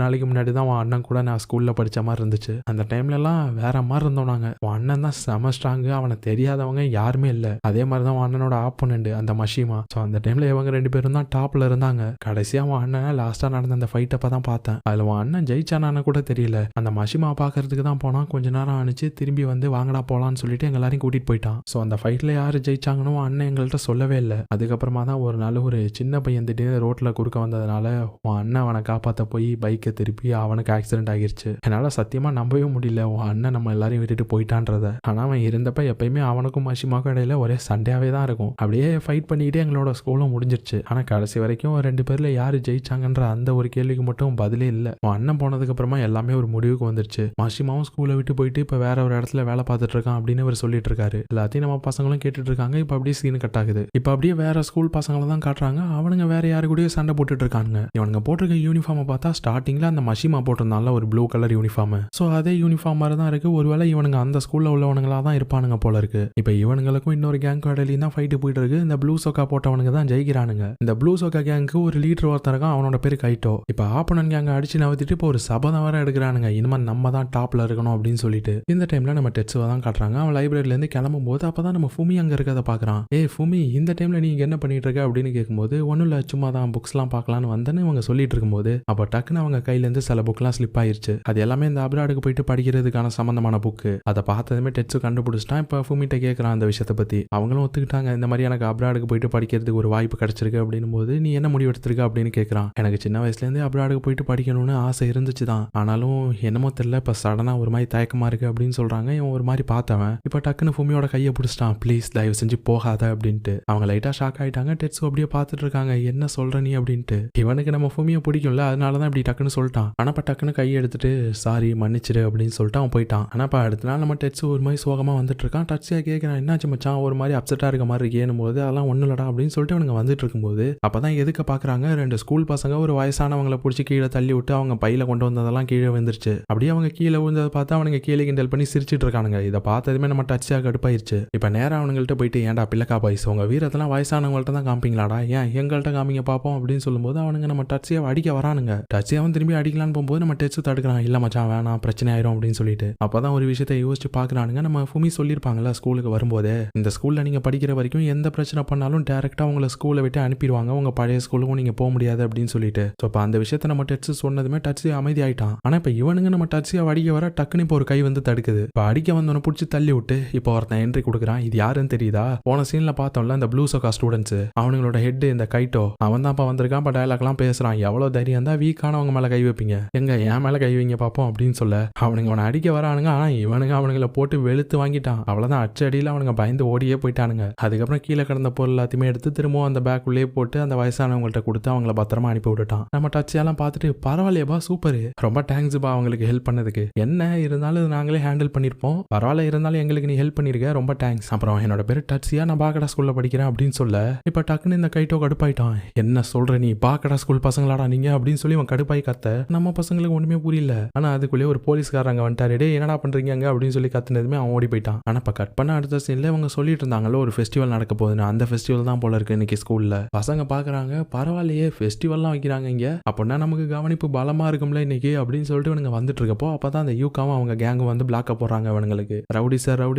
நாளைக்கு முன்னாடி தான் உன் அண்ணன் கூட நான் ஸ்கூல்ல படிச்ச மாதிரி இருந்துச்சு. அந்த டைம்ல எல்லாம் வேற மாதிரி இருந்தோம் நாங்க. உன் அண்ணன் தான் செம ஸ்ட்ராங்கு, அவனை தெரியாதவங்க யாருமே இல்ல. அதே மாதிரி தான் உன் அண்ணனோட ஆப்போனண்ட் அந்த மஷிமா. ஸோ அந்த டைம்ல இவங்க 2 பேரும் தான் டாப்ல இருந்தாங்க. கடைசியா உன் அண்ணனை லாஸ்டா நடந்த அந்த ஃபைட் அப்பதான் பார்த்தேன். அதுல உன் அண்ணன் ஜெயிச்சானான்னு கூட தெரியல. அந்த மஷிமா பாக்குறதுக்கு தான் போனா. கொஞ்ச நேரம் ஆனிச்சு திரும்பி வந்து வாங்கடா போலான்னு சொல்லிட்டு எங்க எல்லாரையும் கூட்டிட்டு போயிட்டான். ஸோ அந்த ஃபைட்ல யாரு ஜெயிச்சாங்கன்னு அண்ணன் எங்கள்கிட்ட சொல்லவே இல்லை. அதுக்கப்புறமா தான் ஒரு நாள் ஒரு சின்ன பையன் திடீர்னு ரோட்ல குறுக்க வந்ததுனால உன் அண்ணன் அவனை காப்பாற்ற போய் பைக்கை திருப்பி அவனுக்கு ஆக்சிடென்ட் ஆகிருச்சு. என்னால சத்தியமா நம்பவே முடியல உன் அண்ணன் நம்ம எல்லாரையும் விட்டுட்டு போயிட்டான்றத. ஆனா அவன் இருந்தப்ப எப்பயுமே அவனுக்கும் மஷிமாக்கும் இடையில ஒரே சண்டையாவே தான் இருக்கும். அப்படியே ஃபைட் பண்ணிக்கிட்டே எங்களோட ஸ்கூலும் முடிஞ்சிருச்சு. ஆனா கடைசி வரைக்கும் 2 பேர்ல யாரு ஜெயிச்சாங்கன்ற அந்த ஒரு கேள்விக்கு மட்டும் பதிலே இல்லை. உன் அண்ணன் போனதுக்கு அப்புறமா எல்லாமே ஒரு முடிவுக்கு வந்துருச்சு. மஷிமாவும் ஸ்கூலை விட்டு போயிட்டு இப்ப வேற ஒரு இடத்துல வேலை பார்த்துட்டு இருக்கான் அப்படின்னு அவர் சொல்லிட்டு இருக்காரு. எல்லாத்தையும் நம்ம பசங்களும் கேட்டுட்டு இருக்காங்க. இப்ப அப்படியே சீன் கட் ஆகுது. இப்ப அப்படியே வேற ஸ்கூல் பசங்களை தான் காட்டுறாங்க. அவனுங்க வேற யாரு கூடயும் சண்டை போட்டுட்டு இருக்காங்க. இவனுங்க போட்டிருக்க யூனிஃபார்மை பார்த்தா ஸ்டார்டிங்ல அந்த மஷிமா போட்டிருந்தால ஒரு ப்ளூ கலர் யூனிஃபார்ம். சோ அதே யூனிஃபார்ம் மாதிரி தான் இருக்கு. ஒருவேளை இவனுங்க அந்த ஸ்கூல்ல உள்ளவனுங்களா தான் இருப்பானுங்க போல இருக்கு. இப்ப இவனுங்களுக்கும் இன்னொரு கேங் இடையிலையும் தான் ஃபைட் போயிட்டு இருக்கு. இந்த ப்ளூ சோக்கா போட்டவனுங்க தான் ஜெயிக்கிறானுங்க. இந்த ப்ளூ சோக்கா கேங்க்கு ஒரு லீடர் ஒருத்தர் இருக்கான். அவனோட பேரு கைட்டோ. இப்ப ஆப்பனன் கேங்க அடிச்சு நவத்திட்டு இப்போ ஒரு சபதம் வர எடுக்கிறானுங்க. இனிமே நம்ம தான் டாப்ல இருக்கணும் அப்படின்னு சொல்லிட்டு. இந்த டைம்ல நம்ம டெட்ஸுவை தான் காட்டுறாங்க. அவன் லைப்ரரியில இருந்து கிளம்பும் போது அப்பதான் நம்ம ஃபுமி அங்க இருக்கதை பாக்குறான். ஃபுமி, இந்த டைம்ல நீங்க என்ன பண்ணிட்டு இருக்க அப்படின்னு கேட்கும்போது ஒன்னும் இல்ல, சும்மா தான் புக்ஸ்லாம் பார்க்கலான்னு வந்தேன்னு இவங்க சொல்லிட்டு இருக்கும்போது அப்போ டக்குன்னு அவங்க கையில இருந்து சில புக்லாம் ஸ்லிப் ஆயிருச்சு. அது எல்லாமே இந்த அப்ராடுக்கு போயிட்டு படிக்கிறதுக்கான சம்பந்தமான புக்கு. அதை பார்த்ததுமே டெட்ஸு கண்டுபிடிச்சிட்டான். இப்போ ஃபுமிட்ட கேட்கறான் அந்த விஷயத்தை பத்தி. அவங்களும் ஒத்துக்கிட்டாங்க. இந்த மாதிரி எனக்கு அப்ராடுக்கு போயிட்டு படிக்கிறதுக்கு ஒரு வாய்ப்பு கிடைச்சிருக்கு அப்படின்னும் போது நீ என்ன முடிவு எடுத்திருக்க அப்படின்னு கேட்கறான். எனக்கு சின்ன வயசுல இருந்து அப்ராடுக்கு போயிட்டு படிக்கணும்னு ஆசை இருந்துச்சு தான். ஆனாலும் என்னமோ தெரியல, இப்ப சடனா ஒரு மாதிரி தயக்கமா இருக்கு அப்படின்னு சொல்றாங்க. இவன் ஒரு மாதிரி பார்த்தவன் இப்ப டக்குன்னு ஃபுமியோட கையை பிடிச்சிட்டான். ப்ளீஸ் தயவு செஞ்சு போகாத அப்படின்ட்டு. அவங்க லைட்டா ஷாக் ஆயிட்டாங்க. டெட்ஸு அப்படியே பார்த்துட்டு இருக்காங்க. என்ன சொல்ற நீ அப்படின்ட்டு. இவனுக்கு நம்ம ஃபுமியை பிடிக்கும்ல, அதனாலதான் இப்படி டக்குன்னு சொல்லிட்டான். ஆனா இப்ப டக்குன்னு கையை எடுத்துட்டு சாரி மன்னிச்சிரு அப்படின்னு சொல்லிட்டு அவன் போயிட்டான். ஆனா இப்ப அடுத்த நாள் நம்ம டெட்ஸு ஒரு மாதிரி சோகமா வந்துட்டு இருக்கான். டட்ஸியா கேட்கிறான், என்னாச்சு மச்சான் ஒரு மாதிரி அப்செட்டா இருக்க மாதிரி இருக்கேனும் போது அதெல்லாம் ஒண்ணு இல்லடா அப்படின்னு சொல்லிட்டு அவனுங்க வந்துட்டு இருக்கும்போது அப்பதான் எதுக்க பாக்குறாங்க, 2 ஸ்கூல் பசங்க ஒரு வயசானவங்களை பிடிச்சி கீழே தள்ளி விட்டு அவங்க பையில கொண்டு வந்ததெல்லாம் கீழே வந்துருச்சு. அப்படியே அவங்க கீழே விழுந்ததை பார்த்து அவனுங்க கீழே கிண்டல் பண்ணி சிரிச்சிட்டு இருக்கானுங்க. இதை பார்த்ததுமே நம்ம டச்சியாக கடுப்பாயிருச்சு. இப்ப நேரம் அவனுங்கள்ட்ட போயிட்டு ஏன்டா பிள்ளைக்கா பாய்ஸ் உங்க வீரத்தெல்லாம் வயசானவங்கள்ட்ட தான் காமிப்பீங்களாடா, ஏன் எங்கள்கிட்ட காமிங்க பார்ப்போம் அப்படின்னு சொல்லும்போது அவனுங்க நம்ம டச்சியை அடிக்க வரானுங்க. டச்சியாவும் திரும்பி அடிக்கலான்னு போகும்போது நம்ம டச்சு தடுக்கிறான். இல்ல மச்சான் வேணாம், பிரச்சனை ஆயிரும் அப்படின்னு சொல்லிட்டு. அப்பதான் ஒரு விஷயத்தை யோசிச்சு பாக்குறானுங்க. நம்ம ஃபுமி சொல்லியிருப்பாங்கல்ல ஸ்கூலுக்கு வரும்போதே, இந்த ஸ்கூல்ல நீங்க படிக்கிற வரைக்கும் எந்த பிரச்சனை பண்ணாலும் டைரக்டா உங்களை ஸ்கூலை விட்டு அனுப்பிடுவாங்க, உங்க பழைய ஸ்கூலுக்கும் நீங்க போக முடியாது அப்படின்னு சொல்லிட்டு. இப்போ அந்த விஷயத்த நம்ம டச்சு சொன்னதுமே டச்சு அமைதி ஆயிட்டான். ஆனா இப்ப இவனுங்க நம்ம டச்சியா அடிக்க வர டக்குன்னு இப்போ ஒரு கை வந்து தடுக்குது. இப்ப அடிக்க வந்தவனை பிடிச்சி தள்ளி விட்டு இப்போ ஒருத்தன் என்ட்ரி கொடுக்குறான். இது யாருன்னு தெரியுதா? போன சீன்ல பார்த்தோம்ல இந்த ப்ளூ சோக்கா ஸ்டூடெண்ட்ஸ், அவங்களோட ஹெட் இந்த கைட்டோ, அவன் தான் வந்திருக்கான். இப்ப டயலாக் எல்லாம் பேசுறான். எவ்வளவு தைரியம் தான் வீக்கானவங்க மேல கை வைப்பீங்க, எங்க என் மேல கை வைங்க பாப்போம் அப்படின்னு சொல்ல அவனுங்க அவனை அடிக்க வரானுங்க. ஆனா இவனுங்க அவனுங்களை போட்டு வெளுத்து வாங்கிட்டான். அவ்வளவுதான், அச்சடியில அவனுங்க பயந்து ஓடியே போயிட்டானுங்க. அதுக்கப்புறம் கீழே கிடந்த பொருள் எல்லாத்தையுமே எடுத்து திரும்பவும் அந்த பேக் உள்ளே போட்டு அந்த வயசானவங்கள்ட்ட கொடுத்து அவங்கள பத்திரமா அனுப்பி விட்டுட்டான். நம்ம டச்சியெல்லாம் பார்த்துட்டு பரவாயில்லையப்பா சூப்பர், ரொம்ப தேங்க்ஸ் பா அவங்களுக்கு ஹெல்ப் பண்ணதுக்கு, என்ன இருந்தாலும் நாங்களே ஹேண்டில் பண்ணிருப்போம், பரவாயில்ல இருந்தாலும் எங்களுக்கு நீ ஹெல்ப் பண்ணிருக்க, ரொம்ப தேங்க்ஸ். அப்புறம் என்னோட பேரு டச்சியா, நான் பாக்கடா ஸ்கூல்ல படிக்கிறேன் அப்படின்னு சொல்ல இப்ப டக்குன்னு இந்த கைட்டோ கடுப்பாயிட்டான். என்ன சொல்ற நீ, பாக்கடா ஸ்கூல் பசங்களாடா நீங்க அப்படின்னு சொல்லி அவன் கடுப்பாய் கத்த நம்ம பசங்களுக்கு ஒண்ணுமே புரியல. ஆனா அதுக்குள்ளே ஒரு போலீஸ்காரங்க வந்துட்டாரு. டே என்னடா பண்றீங்க அங்க அப்படின்னு சொல்லி கத்துனதுமே அவன் ஓடி போயிட்டான். ஆனா இப்ப கட் பண்ண அடுத்த சீன்ல அவங்க சொல்லிட்டு இருந்தாங்கல்ல ஒரு ஃபெஸ்டிவல் நடக்க போகுதுன்னு, அந்த ஃபெஸ்டிவல் தான் போல இருக்கு இன்னைக்கு ஸ்கூல்ல. பசங்க பாக்குறாங்க, பரவாயில்லையே ஃபெஸ்டிவல்லாம் வைக்கிறாங்க இங்க, அப்படின்னா நமக்கு கவனிப்பு பலமா இருக்கும்ல இன்னைக்கு அப்படின்னு சொல்லிட்டு இவனுங்க வந்துட்டு இருக்கப்போ அப்பதான் அந்த யூகாவும் அவங்க கேங்கும் வந்து பிளாக்க போடுறாங்க. இவனுங்களுக்கு ரவுடி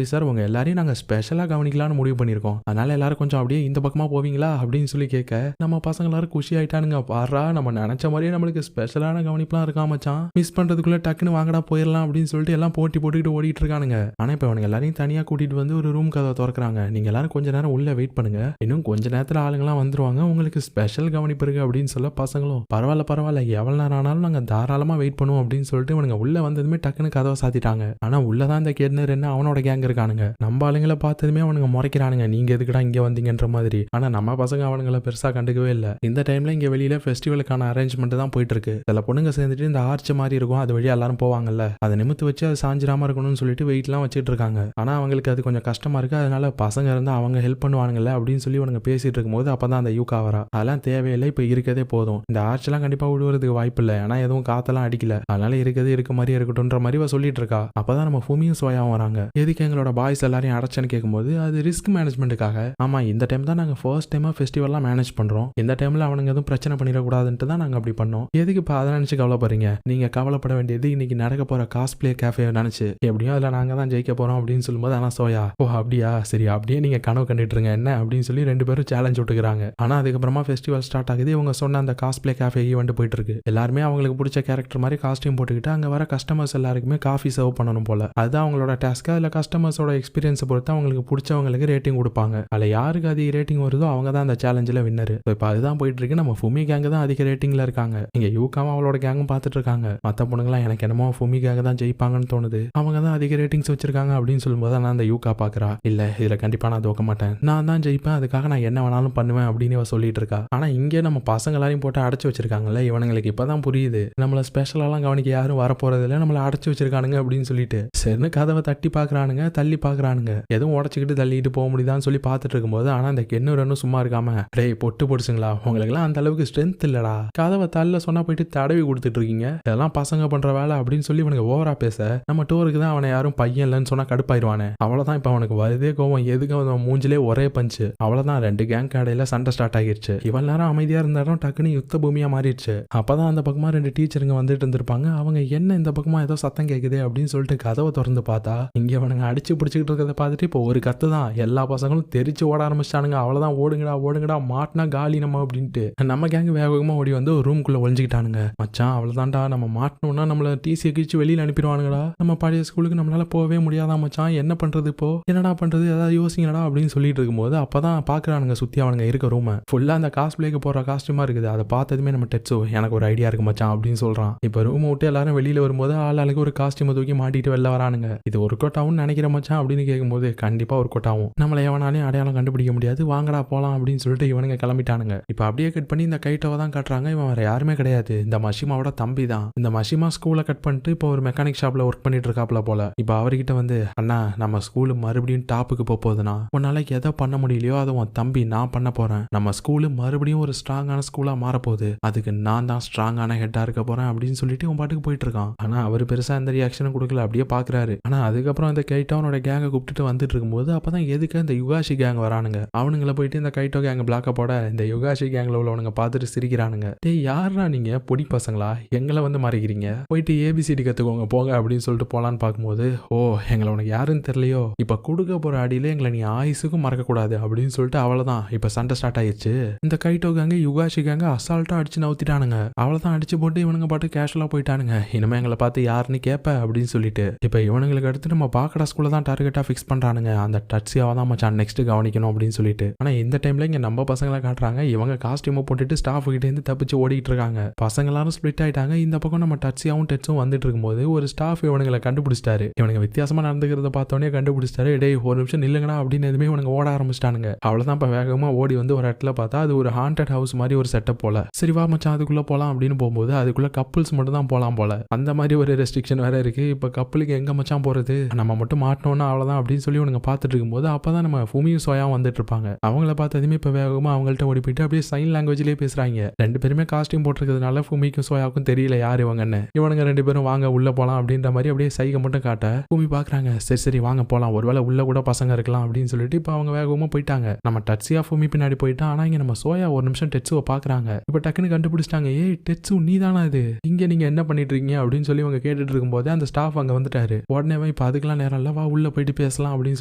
சார் உங்க எல்லாரையும் நாங்க ஸ்பெஷலா கவனிக்கலாம்னு முடிவு பண்ணிருக்கோம், அதனால எல்லாரும் கொஞ்சம் அப்படியே இந்த பக்கமா போவீங்களா அப்படின்னு சொல்லி கேட்க நம்ம பசங்க எல்லாரும் குஷி ஆயிட்டானுங்க. பாரா நம்ம நினைச்ச மாதிரியே நம்மளுக்கு ஸ்பெஷலான கவனிப்புலாம் இருக்கா மச்சான், மிஸ் பண்றதுக்குள்ள டக்குன்னு வாங்கடா போயிடலாம் அப்படின்னு சொல்லிட்டு எல்லாம் போட்டி போட்டுக்கிட்டு ஓடிட்டு இருக்கானுங்க. ஆனா இப்ப இவனுங்க எல்லாரையும் தனியா கூட்டிட்டு வந்து ஒரு ரூம் கதவை திறக்கிறாங்க. நீங்க எல்லாரும் கொஞ்ச நேரம் உள்ள வெயிட் பண்ணுங்க, இன்னும் கொஞ்ச நேரத்துல ஆளுங்கெல்லாம் வந்துருவாங்க, உங்களுக்கு ஸ்பெஷல் கவனிப்பு இருக்கு அப்படின்னு சொல்ல பசங்களும் பரவாயில்ல எவ்வளவு நேரம் ஆனாலும் நாங்க தாராளமா வெயிட் பண்ணுவோம் அப்படின்னு சொல்லிட்டு இவனுங்க உள்ள வந்ததுமே டக்குன்னு கதவை சாத்திட்டாங்க. ஆனா உள்ளதான் இந்த கேட்னர் என்ன அவனோட கேங் இருக்கானுங்க. நம்ம ஆளுங்களை பார்த்ததுமே அவனுங்க முறைக்கிறானுங்க, நீங்க எதுக்குடா இங்க வந்தீங்கன்ற மாதிரி. ஆனா நம்ம பசங்க அவனுங்களை பெருசா கண்டுக்கவே இல்லை. இந்த டைம்ல இங்க வெளியில ஃபெஸ்டிவலுக்கான அரேஞ்ச்மெண்ட் தான் போயிட்டு இருக்கு. சில பொண்ணுங்க சேர்ந்துட்டு இந்த ஆர்ச் மாதிரி இருக்கும், அது வழியா எல்லாரும் போவாங்கல்ல, அதை நிமித்து வச்சு அது சாஞ்சிராம இருக்கணும்னு சொல்லிட்டு வெயிட் எல்லாம் வச்சுட்டு இருக்காங்க. ஆனா அவங்களுக்கு அது கொஞ்சம் கஷ்டமா இருக்கு, அதனால பசங்க இருந்தா அவங்க ஹெல்ப் பண்ணுவானுங்கல்ல அப்படின்னு சொல்லி அவனுங்க பேசிட்டு இருக்கும்போது அப்பதான் அந்த யூகா வரா. அதெல்லாம் தேவையில்லை, இப்ப இருக்கதே போதும், இந்த ஆர்ச் எல்லாம் கண்டிப்பா விடுவதுக்கு வாய்ப்பு இல்லை, ஏன்னா எதுவும் காத்தெல்லாம் அடிக்கல, அதனால இருக்கிறது இருக்க மாதிரி இருக்கட்டும்ன்ற மாதிரி சொல்லிட்டு இருக்கா. அப்பதான் நம்ம ஃபுமியும் சோயாவும் வராங்க. எதுக்கு எங்களோட பாய்ஸ் எல்லாரையும் அடைச்சேன்னு கேட்கும்போது அது ரிஸ்க் மேனேஜ்மெண்ட்டுக்காக. ஆமா, இந்த டைம் தான் நாங்க ஃபர்ஸ்ட் டைமா ஃபெஸ்டிவல்லாம் மேனேஜ் பண்றோம், இந்த டைம்ல அவனுங்க எதுவும் பிரச்சனை பண்ணிடக்கூடாதுன்ட்டு தான் நாங்க அப்படி பண்ணோம். எதுக்கு இப்ப அதை நினைச்சு கவலைப்படுறீங்க? நீங்க கவலைப்பட வேண்டியது இன்னைக்கு நடக்க போற காஸ்பிளே கேஃபே நினைச்சு. எப்படியும் அதுல நாங்க தான் ஜெயிக்க போறோம் அப்படின்னு சொல்லும்போது, ஆனா சோயா ஓ அப்படியா சரி அப்படியே நீங்க கனவு கண்டுட்டு இருங்க என்ன அப்படின்னு சொல்லி 2 பேரும் சேலஞ்ச் விட்டுக்கிறாங்க. ஆனா அதுக்கப்புறமா ஃபெஸ்டிவல் ஸ்டார்ட் ஆகுது. இவங்க சொன்ன அந்த காஸ்பிளே கேஃபே ஈவெண்ட் போயிட்டு இருக்கு. எல்லாருமே அவங்களுக்கு பிடிச்ச கேரக்டர் மாதிரி காஸ்டியூம் போட்டுக்கிட்டு அங்க வர கஸ்டமர்ஸ் எல்லாருக்குமே காஃபி சர்வ் பண்ணணும் போல. அதுதான் அவங்களோட டாஸ்க். அதுல கஸ்டமர்ஸோட எக்ஸ்பீரியன்ஸ் பொறுத்து அவங்களுக்கு பிடிச்சவங்களுக்கு ரேட்டிங் கொடுப்பாங்க. அதுல யாருக்கு அதிக ரேட்டிங் வருதோ அவங்க தான் அந்த சேலஞ்சில் வின்னர். இப்போ அதுதான் போயிட்டு இருக்கு. நம்ம ஃபுமி கேங் தான் அதிக ரேட்டிங்ல இருக்காங்க. இங்க யூகாவும் அவளோட கேங்கும் பார்த்துட்டு இருக்காங்க. மற்ற பொண்ணுங்களாம் எனக்கு என்னமோ ஃபுமி கேங் தான் ஜெயிப்பாங்கன்னு தோணுது, அவங்க தான் அதிக ரேட்டிங்ஸ் வச்சிருக்காங்க அப்படின்னு சொல்லும்போது நான் அந்த யூகா பாக்குறா, இல்ல இதுல கண்டிப்பா நான் தோக்க மாட்டேன், நான் தான் ஜெயிப்பேன், அதுக்காக நான் என்ன வேணாலும் பண்ணுவேன் அப்படின்னு இவ சொல்லிட்டு இருக்கா. ஆனா இங்கே நம்ம பசங்க எல்லாரையும் போட்டு அடைச்சு வச்சிருக்காங்கல்ல, இவனுங்களுக்கு இப்பதான் புரியுது நம்மள ஸ்பெஷலாலாம் கவனிக்க யாரும் வரப்போறது இல்லை, நம்மள அடைச்சு வச்சிருக்கானுங்க அப்படின்னு சொல்லிட்டு சரின்னு கதவை தட்டி பாக்குறானுங்க, தள்ளி பாக்குறானுங்க. எதுவும் உடச்சிக்கிட்டு தள்ளிட்டு போக முடியுதான்னு சொல்லி பார்த்துட்டு இருக்கும்போது ஆனா அந்த கென்னூரனும் சும்மா இருக்காம, டேய் பொட்டு பொடிச்சுங்களா உங்களுக்கு எல்லாம் அந்த அளவுக்கு ஸ்ட்ரென்த் இல்லடா, கதவை தள்ள சொன்னா போயிட்டு தடவி கொடுத்துட்டு இருக்கீங்க, இதெல்லாம் பசங்க பண்ற வேலை அப்படின்னு சொல்லி இவனுக்கு ஓவரா பேச, நம்ம டோருக்கு தான் அவனை யாரும் பையன் இல்லைன்னு சொன்னா கடுப்பாயிருவானே. அவ்வளவுதான் இப்ப அவனுக்கு வருதே கோவம், எதுக்கு அவன் மூஞ்சிலே ஒரே பஞ்சு. அவ்வளவுதான் 2 கேங் கடையில சண்டை ஸ்டார்ட் ஆகிடுச்சு. இவ்வளவு நேரம் அமைதியா இருந்தாலும் டக்குனு யுத்த பூமியா மாறிடுச்சு. அப்பதான் அந்த பக்கமா 2 டீச்சருங்க வந்துட்டு இருந்திருப்பாங்க. அவங்க என்ன இந்த பக்கமா ஏதோ சத்தம் கேக்குது அப்படின்னு சொல்லிட்டு கதவை திறந்து பார்த்தா இங்க அவனுங்க அடிச்சு பிடிச்சிக்கிட்டு இருக்கிறத பார்த்துட்டு இப்போ ஒரு கத்து தான் எல்லா பசங்களும் தெரிச்சு ஓட ஆரம்பிச்சிட்டானுங்க. அவ்வளவுதான் ஓடுங்கடா ஓடுங்கடா மாட்டினா காலி நம்ம அப்படின்ட்டு நம்ம கேங் வேகமா ஓடி வந்து ஒரு ரூம்குள்ள ஒளிஞ்சுக்கிட்டானுங்க. மச்சான் அவ்வளவுதான்டா, நம்ம மாட்டணும்னா நம்மள டிசியை கிழிச்சு வெளியில அனுப்பிடுவானுங்கடா, நம்ம பழைய ஸ்கூலுக்கு நம்மளால போகவே முடியாதா மச்சான், என்ன பண்றது இப்போ, என்னடா பண்றது, ஏதாவது யோசிங்கடா அப்படின்னு சொல்லிட்டு இருக்கும்போது அப்பதான் பாக்குறானுங்க சுத்தி அவனுங்க இருக்க ரூம் ஃபுல்லா அந்த காஸ்பிளேக்கு போற காஸ்டியூமா இருக்குது. அதை பார்த்ததுமே நம்ம டெட்ஸோ எனக்கு ஒரு ஐடியா இருக்கு மச்சான் அப்படின்னு சொல்றான். இப்ப ரூம் விட்டு எல்லாரும் வெளியில வரும்போது ஆளுக்கு ஒரு காஸ்டியூம் தூக்கி மாட்டிட்டு வெளில வரானுங்க. இது ஒரு கோட்டாவும் நினைக்கிற மச்சான் அப்படின்னு கேட்கும்போது கண்டிப்பா ஒரு கோட்டாவும், நம்மள எவனாலையும் அடையாளம் கண்டுபிடிக்க முடியாது, வாங்கடா போலாம் அப்படின்னு சொல்லிட்டு இவனுங்க கிளம்பிட்டானுங்க. இப்ப அப்படியே கட் பண்ணி இந்த கைட்டோவை தான் காட்டுறாங்க. இவன் வேற யாருமே கிடையாது, இந்த மஷிமாவோட தம்பி தான். இந்த மஷிமா ஸ்கூலை கட் பண்ணிட்டு இப்போ ஒரு மெக்கானிக் ஷாப்ல ஒர்க் பண்ணிட்டு இருக்காப்ல போல. இப்ப அவர்கிட்ட வந்து, அண்ணா நம்ம ஸ்கூலு மறுபடியும் டாப்புக்கு போகுதுண்ணா, உன்னால எதை பண்ண முடியலையோ அதை உன் தம்பி நான் பண்ண போறேன், நம்ம ஸ்கூலு மறுபடியும் ஒரு ஸ்ட்ராங்கான ஸ்கூலா மாறப்போகுது, அதுக்கு நான் தான் ஸ்ட்ராங்கான ஹெட்டா இருக்க போறேன் அப்படின்னு சொல்லிட்டு உன் பாட்டுக்கு போயிட்டு இருக்கான். ஆனா அவர் பெருசா எந்த ரியாக்ஷனும் கொடுக்கல, அப்படியே பாக்குறாரு. ஆனா அதுக்கப்புறம் அந்த கைட்டோனோட கேங்கை கூப்பிட்டுட்டு வந்துட்டு இருக்கும்போது அப்பதான் எதுக்கு இந்த யுகாஷி கேங் வரானுங்க. அவனுங்களை போயிட்டு இந்த கைட்டோ கேங் பிளாக்க போட இந்த யுகாஷி கேங்ல உள்ளவனுங்க பார்த்துட்டு சிரிக்கிறானுங்க. டேய் யாரா நீங்க பொடி பசங்களா, எங்களை வந்து மறைக்கிறீங்க, போயிட்டு ஏபிசிடி கத்துக்கோங்க போங்க அப்படின்னு சொல்லிட்டு போலான்னு பார்க்கும்போது, ஓ எங்களை உனக்கு யாருன்னு தெரியலையோ, இப்ப கொடுக்க போற அடியில எங்களை நீ ஆயுசுக்கும் மறக்க கூடாது அப்படின்னு சொல்லிட்டு அவ்வளவுதான் இப்ப சண்டை ஸ்டார்ட் ஆயிடுச்சு. இந்த கைட்டோ கேங்க யுகாஷி கேங்க அசால்ட்டா அடிச்சு நவுத்திட்டானுங்க. அவ்வளவுதான் அடிச்சு போட்டு இவனுங்க பாட்டு கேஷுவலா போயிட்டானுங்க. இனிமே எங்களை பார்த்து யாருன்னு கேப்ப அப்படின்னு சொல்லிட்டு இப்ப இவனுங்களுக்கு அடுத்து நம்ம பாக்கடா ஸ்கூல்ல தான் டார்கெட்டா ஃபிக்ஸ் பண்றானுங்க. அந்த டட்ஸியாவை தான் மச்சான் நெக்ஸ்ட் கவனிக்கணும் அப்படின்னு சொல்லிட்டு. ஆனா இந்த டைம்ல இங்க நம்ம பசங்களை காட்டுறாங்க. இவங்க காஸ்டியூமை போட்டுட்டு ஸ்டாஃப் கிட்ட இருந்து தப்பிச்சு ஓடிட்டு இருக்காங்க. பசங்க எல்லாரும் ஸ்பிளிட் ஆயிட்டாங்க. இந்த பக்கம் நம்ம டட்ஸியாவும் டெட்ஸும் வந்துட்டு இருக்கும்போது ஒரு ஸ்டாஃப் இவனுங்களை கண்டுபிடிச்சிட்டாரு. இவனுங்க வித்தியாசமா நடந்துக்கிறத பார்த்தோன்னே கண்டுபிடிச்சிட்டாரு. டேய் ஒரு நிமிஷம் நில்லுங்கடா அப்படின்னு எதுவுமே இவனுங்க ஓட ஆரம்பிச்சிட்டானுங்க. அவ்வளவுதான் இப்ப வேகமா ஓடி வந்து ஒரு இடத்துல பார்த்தா அது ஒரு ஹாண்டட் ஹவுஸ் மாதிரி ஒரு செட்டப் போல. சரி வா மச்சான் அதுக்குள்ள போலாம் அப்படின்னு போகும்போது அதுக்குள்ள கப்புள்ஸ் மட்டும் தான் போலாம் போல. அந்த மாதிரி ஒரு ரெஸ்ட்ரிக்ஷன் வேற இருக்கு. இப்ப கப்பலுக்கு எங்க மச்சான் போறது, நம்ம மட்டும் மாட்டணும்னா அவ்வளவுதான் அப்படின்னு சொல்லி இவனுங்க பார்த்துட்டு இருக்கும்போது அப்பதான் நம்ம ஃபுமியும் சோயாவும் வந்துட்டு இருப்பாங்க. அவங்கள பார்த்ததுமே இப்ப வேகமா அவங்கள்ட்ட ஓடி போயிட்டு அப்படியே சைன் லாங்குவேஜ்லயே பேசுறாங்க. 2 பேருமே காஸ்டியூம் போட்டிருக்கிறதுனால ஃபுமிக்கும் சோயாவுக்கும் தெரியல யார் இவங்கன்னு. இவனுங்க 2 பேரும் வாங்க உள்ள போலாம் அப்படின்ற மாதிரி அப்படியே சைகை மட்டும் காட்ட ஃபுமி பாக்குறாங்க. சரி சரி வாங்க போலாம், ஒருவேளை உள்ள கூட பசங்க இருக்கலாம் அப்படின்னு சொல்லிட்டு இப்ப அவங்க வேகமா போயிட்டாங்க. நம்ம டட்ஸியா ஃபுமி பின்னாடி போயிட்டா. ஆனா இங்க நம்ம சோயா ஒரு நிமிஷம் டெட்ஸுவை பாக்குறாங்க. இப்ப டக்குன்னு கண்டுபிடிச்சிட்டாங்க. ஏய் டெட்ஸு நீ தானா இது, இங்க நீங்க என்ன பண்ணிட்டு இருக்கீங்க அப்படின்னு சொல்லி அவங்க கேட்டுட்டு இருக்கும்போது அந்த ஸ்டாஃப் அங்க வந்துட்டாரு. உடனே இப்ப அதுக்கெல்லாம் நேரம் இல்ல, வா உள்ள போயிட்டு பேசலாம் அப்படின்னு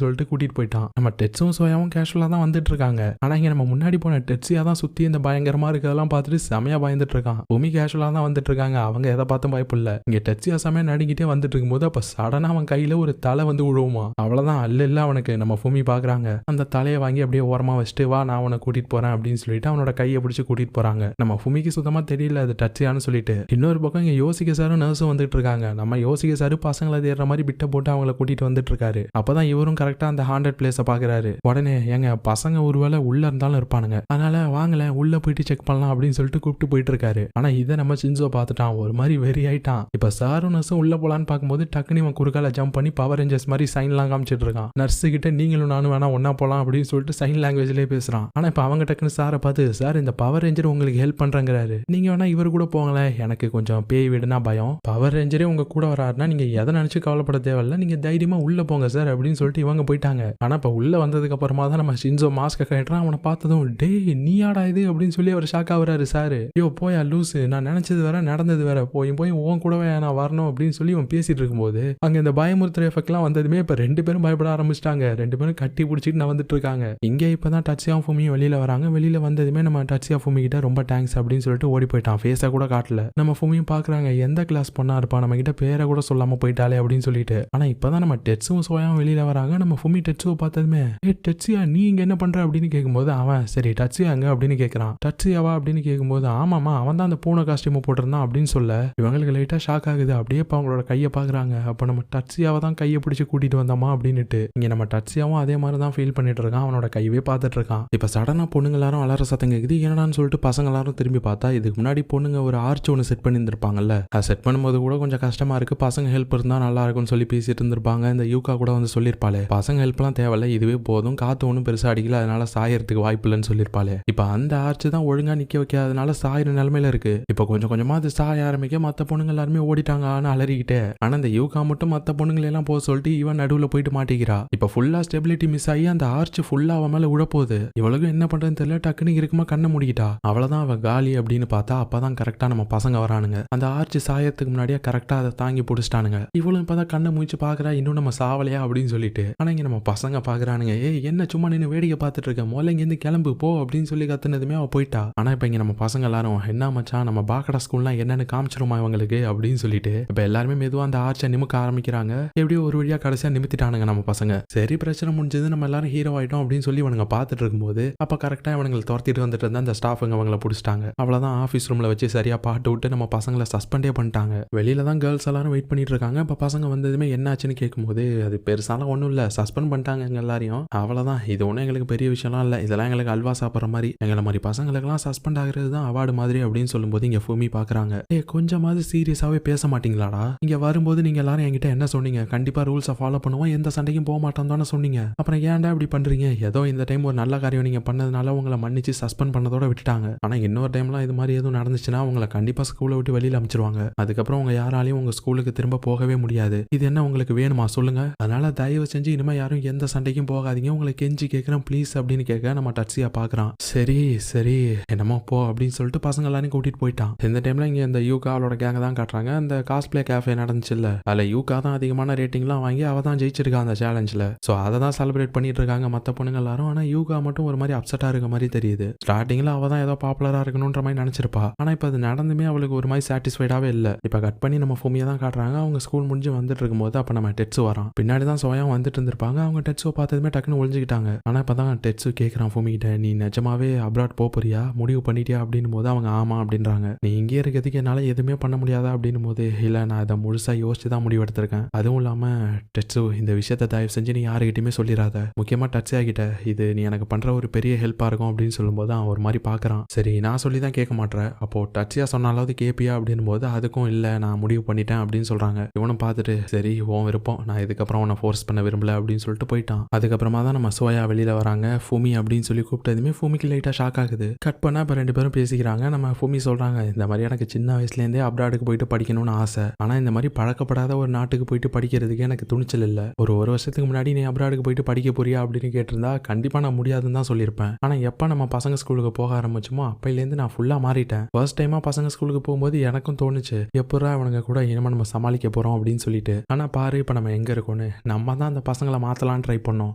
சொல்லிட்டு கூட்டிட்டு போயிட்டான். நம்ம டெட்ஸும் சோயாவும் கேஷுவலா தான் வந்துட்டு இருக்காங்க. ஆனா இங்க நம்ம முன்னாடி போன டெட்ஸியா தான் சுத்தி இந்த பயங்கரமா இருக்கிறதெல்லாம் பார்த்துட்டு செமையா பயந்துட்டு இருக்கான். பூமி கேஷுவலா தான் வந்துட்டு இருக்காங்க. அவங்க எதை பார்த்தும் பயப்படல. இங்க டெட்ஸியா செமையா நடிக்கிட்டே வந்துட்டு இருக்கும்போது அப்ப சடனா அவன் கையில ஒரு தலை வந்து விழுவுமா. அவ்வளவுதான் அல்ல அவனுக்கு. நம்ம பூமி பாக்குறாங்க. அந்த தலையை வாங்கி அப்படியே ஓரமா வச்சுட்டு வா நான் அவனை கூட்டிட்டு போறேன் அப்படின்னு சொல்லிட்டு அவனோட கையை பிடிச்சு கூட்டிட்டு போறாங்க. நம்ம பூமிக்கு சுத்தமா தெரியல அது டட்ஸியான்னு சொல்லிட்டு. இன்னொரு பக்கம் இங்க யோசிக்க சாரும் நர்ஸும் வந்துட்டு இருக்காங்க. நம்ம யோசிக்க சாரு பசங்களை தேடுற மாதிரி பிட்ட போட்டு அவங்கள கூட்டிட்டு வந்துட்டு இருக்காரு. அப்பதான் இவரும் கரெக்டா அந்த ஹாண்டட் பிளேஸ பாக்குறாரு. உடனே எங்க பசங்க ஒருவேளை உள்ள இருந்தாலும் இருப்பானுங்க, அதனால வாங்கல உள்ள போயிட்டு செக் பண்ணலாம் அப்படின்னு சொல்லிட்டு கூப்பிட்டு போயிட்டு இருக்காரு. ஆனா இதை நம்ம சின்சோ பார்த்துட்டான். ஒரு மாதிரி வெறி ஆயிட்டான். இப்ப சாரும் நர்ஸும் உள்ள போலான்னு பார்க்கும்போது டக்குனு இவன் குறுக்கால ஜம்ப் பண்ணி பவர் ரேஞ்சர்ஸ் மாதிரி சைன் எல்லாம் காமிச்சிட்டு இருக்கான். நர்ஸு கிட்ட நீங்களும் நானும் வேணா ஒன்னா போலாம் அப்படின்னு சொல்லிட்டு சைன் லாங்குவேஜ்லயே பேசுறான். ஆனா இப்ப அவங்க டக்குன்னு சாரை பார்த்து, சார் இந்த பவர் ரேஞ்சர் உங்களுக்கு ஹெல்ப் பண்றாங்கிறாரு, நீங்க வேணா இவர் கூட போங்களேன், எனக்கு கொஞ்சம் பேய் வீடுனா பயம், பவர் ரேஞ்சரே உங்க கூட வராருன்னா நீங்க எதை நினைச்சு கவலைப்பட தேவையில்ல, நீங்க தைரியமா உள்ள போங்க சார் அப்படின்னு சொல்லிட்டு இவங்க போயிட்டாங்க. ஆனா இப்ப உள்ள வந்ததுக்கு அப்புறமா தான் நம்ம ஷின்சோ மாஸ்க கட்டுறான். அவனை பார்த்ததும் டேய் நீயாடா இது அப்படின்னு சொல்லி அவர் ஷாக் ஆகுறாரு சாரு. ஐயோ போயா லூசு, நான் நினைச்சது வேற நடந்தது வேற, போய் உன் கூடவே நான் வரணும் அப்படின்னு சொல்லி இவன் பேசிட்டு இருக்கும்போது அங்க இந்த பயமுறுத்துற எஃபெக்ட்லாம் வந்ததுமே இப்ப 2 பேரும் பயப்பட ஆரம்பிச்சிட்டாங்க. 2 பேரும் கட்டி பிடிச்சிட்டு நான் வந்துட்டு இருக்காங்க. இங்க இப்பதான் டச்சியா ஃபுமியும் வெளியில வராங்க. வெளியில வந்ததுமே நம்ம டச்சியா ஃபுமி கிட்ட ரொம்ப தேங்க்ஸ் அப்படின்னு சொல்லிட்டு ஓடி போயிட்டான். ஃபேஸா கூட காட்டல. நம்ம ஃபுமியும் பாக்குறாங்க, எந்த கிளாஸ் பொண்ணா இருப்பா, நம்ம கிட்ட பேரை கூட சொல்லாம போயிட்டாலே அப்படின்னு சொல்லிட்டு. ஆனா இப்பதான் நம்ம டெட்ஸும் சோயாவும் வெளியில வராங்க. நம்ம ஃபுமி டெட்ஸுவை பார்த்ததுமே டெட்ஸியா நீ இங்க என்ன பண்ற அப்படின்னு கேட்கும்போது அவன் சரி டச்சியா எங்க அப்படின்னு கேட்கறான். டச்சியாவா அப்படின்னு கேட்கும்போது ஆமாமா அவன் தான் அந்த பூனை காஸ்டியூம் போட்டிருந்தான் அப்படின்னு சொல்ல இவங்களுக்கு லைட்டா ஷாக் ஆகுது. அப்படியே அவங்களோட கையை பாக்குறாங்க. அப்ப நம்ம டச்சியாவை தான் கையை பிடிச்சி கூட்டிட்டு வந்தோமா அப்படின்னுட்டு இங்க நம்ம டச்சியாவும் அதே மாதிரி தான் ஃபீல் பண்ணிட்டு இருக்கான். அவனோட கையவே பார்த்துட்டு இருக்கான். இப்ப சடனா பொண்ணுங்க எல்லாரும் அலற சத்தம் கேக்குது. என்னடான்னு சொல்லிட்டு பசங்க எல்லாரும் திரும்பி பார்த்தா இதுக்கு முன்னாடி பொண்ணுங்க ஒரு ஆர்ச் ஒன்று செட் பண்ணியிருந்திருப்பாங்கல்ல. அதை செட் பண்ணும்போது கூட கொஞ்சம் கஷ்டமா இருக்கு, பசங்க ஹெல்ப் இருந்தா நல்லா இருக்கும்னு சொல்லி பேசிட்டு இருந்திருப்பாங்க. இந்த யூகா கூட வந்து சொல்லியிருப்பாளே பசங்க ஹெல்ப்லாம் தேவையில்ல, இதுவே போதும், காத்து ஒன்றும் பெருசா அடிக்கல, அதனால சாயறதுக்கு வாய்ப்பு இல்லைன்னு சொல்லியிருப்பாளே. இப்ப அந்த ஆர்ச் தான் ஒழுங்கா நிக்க வைக்காதனால சாயிற நிலைமையில இருக்கு. இப்ப கொஞ்சம் கொஞ்சமா அது சாய ஆரம்பிக்க மத்த பொண்ணுங்க எல்லாருமே ஓடிட்டாங்கன்னு அலறிக்கிட்டே. ஆனா இந்த யூகா மட்டும் மத்த பொண்ணுங்களை எல்லாம் போக சொல்லிட்டு இவன் நடுவுல போயிட்டு மாட்டிக்கிறா. இப்ப ஃபுல்லா ஸ்டெபிலிட்டி மிஸ் ஆகி அந்த ஆர்ச் ஃபுல்லா அவன் மேல விழப்போகுது. இவளுக்கு என்ன பண்றதுன்னு தெரியல, டக்குனு இருக்குமா கண்ணை முடிக்கிட்டா. அவ்வளவுதான் அவ காலி அப்படின்னு பார்த்தா அப்பதான் கரெக்டா நம்ம பசங்க வரானுங்க. அந்த ஆர்ச் சாயத்துக்கு முன்னாடியே கரெக்டா அதை தாங்கி பிடிச்சிட்டானுங்க. இவளும் இப்பதான் கண்ணை முடிச்சு பாக்குறா, இன்னும் நம்ம சாவலையா அப்படின்னு சொல்லிட்டு. ஆனா இங்க நம்ம பசங்க பாக்குறானுங்க, என்ன சும்மா நின்று வேடிக்கை பார்த்துட்டு இருக்க, முதல்ல இங்க இருந்து கிளம்பு போ அப்படின்னு சொல்லி கத்துனதுமே அவ போயிட்டா. ஆனா இப்ப இங்க நம்ம பசங்க எல்லாரும் என்ன மச்சான் நம்ம பாக்கடா ஸ்கூல்லாம் என்னன்னு காமிச்சிருமா இவங்களுக்கு அப்படின்னு சொல்லிட்டு இப்ப எல்லாருமே மெதுவா அந்த ஆர்ச்சை நிமிக்க ஆரம்பிக்கிறாங்க. எப்படியோ ஒரு வழியா கடைசியா நிமித்திட்டானுங்க நம்ம பசங்க. சரி பிரச்சனை முடிஞ்சது, நம்ம எல்லாரும் ஹீரோ ஆயிட்டோம் அப்படின்னு சொல்லி இவனுங்க பார்த்துட்டு இருக்கும்போது அப்ப கரெக்டா இவனுங்களை துரத்திட்டு வந்துட்டு இருந்தா அந்த ஸ்டாஃபுங்க அவங்கள பிடிச்சிட்டாங்க. அவ்வளவுதான் ஆஃபீஸ் ரூம்ல வச்சு சரியா பாட்டு விட்டு நம்ம பசங்களை சஸ்பெண்டே பண்ணிட்டாங்க. வெளியில தான் கேர்ள்ஸ் எல்லாரும் வெயிட் பண்ணிட்டு இருக்காங்க. இப்ப பசங்க வந்ததுமே என்னாச்சுன்னு கேட்கும்போது அது பெருசாலாம் ஒன்றும் இல்லை, சஸ்பெண்ட் பண்ணிட்டாங்க எங்க எல்லாரையும், அவ்வளவுதான், இது ஒன்றும் எங்களுக்கு பெரிய விஷயம்லாம் இல்லை, இதெல்லாம் எங்களுக்கு அல்வா சாப்பிட்ற மாதிரி, எங்களை மாதிரி பசங்களுக்கெல்லாம் சஸ்பெண்ட் ஆகுறது தான் அவார்டு மாதிரி அப்படின்னு சொல்லும்போது இங்க ஃபூமி பாக்குறாங்க. கொஞ்சமாவது சீரியஸாவே பேச மாட்டீங்களாடா, இங்க வரும்போது நீங்க எல்லாரும் என்கிட்ட என்ன சொன்னீங்க, கண்டிப்பா ரூல்ஸை ஃபாலோ பண்ணுவோம், எந்த சண்டைக்கும் போக மாட்டோம் தானே சொன்னீங்க, அப்புறம் ஏன்டா இப்படி பண்றீங்க, ஏதோ இந்த டைம் ஒரு நல்ல காரியம் நீங்க பண்ணதுனால உங்களை மன்னிச்சு சஸ்பெண்ட் பண்ணதோட விட்டுட்டாங்க, ஆனா இன்னொரு டைம்லாம் இது மாதிரி எதுவும் நடந்துச்சுன்னா உங்களை கண்டிப்பா ஸ்கூலை விட்டு வெளியில அமைச்சிருவாங்க, அதுக்கப்புறம் உங்க யாராலையும் உங்க ஸ்கூலுக்கு திரும்ப போகவே முடியாது, இது என்ன உங்களுக்கு வேணுமா சொல்லுங்க, அதனால தயவு செஞ்சு இனிமே யாரும் எந்த சண்டைக்கும் போகாதீங்க, உங்களை கெஞ்சி கேட்கிறேன் ப்ளீஸ் அப்படின்னு கேட்க நம்ம டச்சியா பாக்குறான். சரி சரி என்னமோ போ அப்படின்னு சொல்லிட்டு பசங்க எல்லாரையும் கூட்டிட்டு போயிட்டான். இந்த டைம்ல இங்க இந்த யூகா அவளோட கேங்க தான் காட்டுறாங்க. அந்த காஸ்பிளே கேஃபே நடந்துச்சு இல்ல, அதுல யூகா தான் அதிகமான ரேட்டிங்லாம் வாங்கி அவ தான் ஜெயிச்சிருக்கா அந்த சேலஞ்சில். ஸோ அதை தான் செலிப்ரேட் பண்ணிட்டு இருக்காங்க மற்ற பொண்ணுங்க எல்லாரும். ஆனால் யூகா மட்டும் ஒரு மாதிரி அப்செட்டாக இருக்க மாதிரி தெரியுது. ஸ்டார்டிங்கில் அவள் தான் ஏதோ பாப்புலராக இருக்கணுன்ற மாதிரி நினச்சிருப்பா. ஆனால் இப்போ அது நடந்துமே அவளுக்கு ஒரு மாதிரி சாட்டிஸ்ஃபைடாகவே இல்லை. இப்போ கட் பண்ணி நம்ம ஃபுமியை தான் காட்டுறாங்க. அவங்க ஸ்கூல் முடிஞ்சு வந்துட்டு இருக்கும்போது அப்போ நம்ம டெட்ஸு வரான். பின்னாடி தான் சோயம் வந்துட்டு இருந்திருப்பாங்க. அவங்க டெட்ஸோ பார்த்ததுமே டக்குன்னு ஒழிஞ்சுக்கிட்டாங்க. ஆனால் இப்போ தான் டெட்ஸு கேட்குறான் ஃபுமிகிட்ட, நீ நிஜமாவே அப்ராட் போறியா, முடிவு பண்ணிட்டியா அப்படின்னும் போது அவங்க ஆமா அப்படின்றாங்க. நீ இங்கே இருக்கிறதுக்கு என்னால் எதுவுமே பண்ண முடியாதா அப்படின்னும் போது இல்லை, நான் அதை முழுசாக யோசிச்சு தான் முடிவு எடுத்திருக்கேன். அதுவும் இல்லாமல் டெட்ஸு இந்த விஷயத்தை தயவு செஞ்சு நீ யாருக்கிட்டையுமே சொல்லிடாத, முக்கியமாக டட்ஸியா கிட்ட, இது நீ எனக்கு பண்ணுற ஒரு பெரிய ஹெல்ப்பாக இருக்கும் அப்படின்னு சொல்லும்போது அவன் ஒரு மாதிரி பார்க்குறான். சரி நான் சொல்லி தான் கேட்க மாட்டேன், அப்போது டட்ஸியா சொன்னாலாவது கேப்பியா அப்படின்னும் போது அதுக்கும் இல்லை, நான் முடிவு பண்ணிட்டேன் அப்படின்னு சொல்கிறாங்க. இவனும் பார்த்துட்டு சரி உன் விருப்பம், நான் இதுக்கப்புறம் உன்னை ஃபோர்ஸ் பண்ண விரும்பல அப்படின்னு சொல்லிட்டு போயிட்டான். அதுக்கப்புறமா தான் நம்ம சோயா வெளியில் வராங்க. ஃபூமி அப்படின்னு சொல்லி கூப்பிட்டதுமே ஃபூமிக்கு லைட்டாக ஷாக் ஆகுது. கட் பண்ணால் இப்போ 2 பேரும் பேசிக்கிறாங்க. நம்ம ஃபூமி சொல்கிறாங்க, இந்த மாதிரி எனக்கு சின்ன வயசுலேருந்தே அப்ராடுக்கு போயிட்டு படிக்கணும்னு ஆசை, ஆனால் இந்த மாதிரி பழக்கப்படாத ஒரு நாட்டுக்கு போயிட்டு படிக்கிறதுக்கு எனக்கு துணிச்சல் இல்லை. ஒரு வருஷத்துக்கு முன்னாடி நீ அப்ராடுக்கு போயிட்டு படிக்க போறியா அப்படின்னு கேட்டிருந்தா கண்டிப்பாக நான் முடியாதுன்னு தான் சொல்லியிருப்பேன். ஆனால் எப்போ நம்ம பசங்க ஸ்கூலுக்கு போக ஆரம்பிச்சோமோ அப்பையிலேருந்து நான் ஃபுல்லாக மாறிட்டேன். ஃபர்ஸ்ட் டைமாக பசங்க ஸ்கூலுக்கு போகும்போது எனக்கும் தோணுச்சு, எப்படா இவனுங்க கூட இனிமேல் நம்ம சமாளிக்க போகிறோம் அப்படின்னு சொல்லிட்டு. ஆனால் பாரு இப்போ நம்ம எங்கே இருக்கோன்னு, நம்ம தான் அந்த பசங்களை மாற்றலான்னு ட்ரை பண்ணோம்,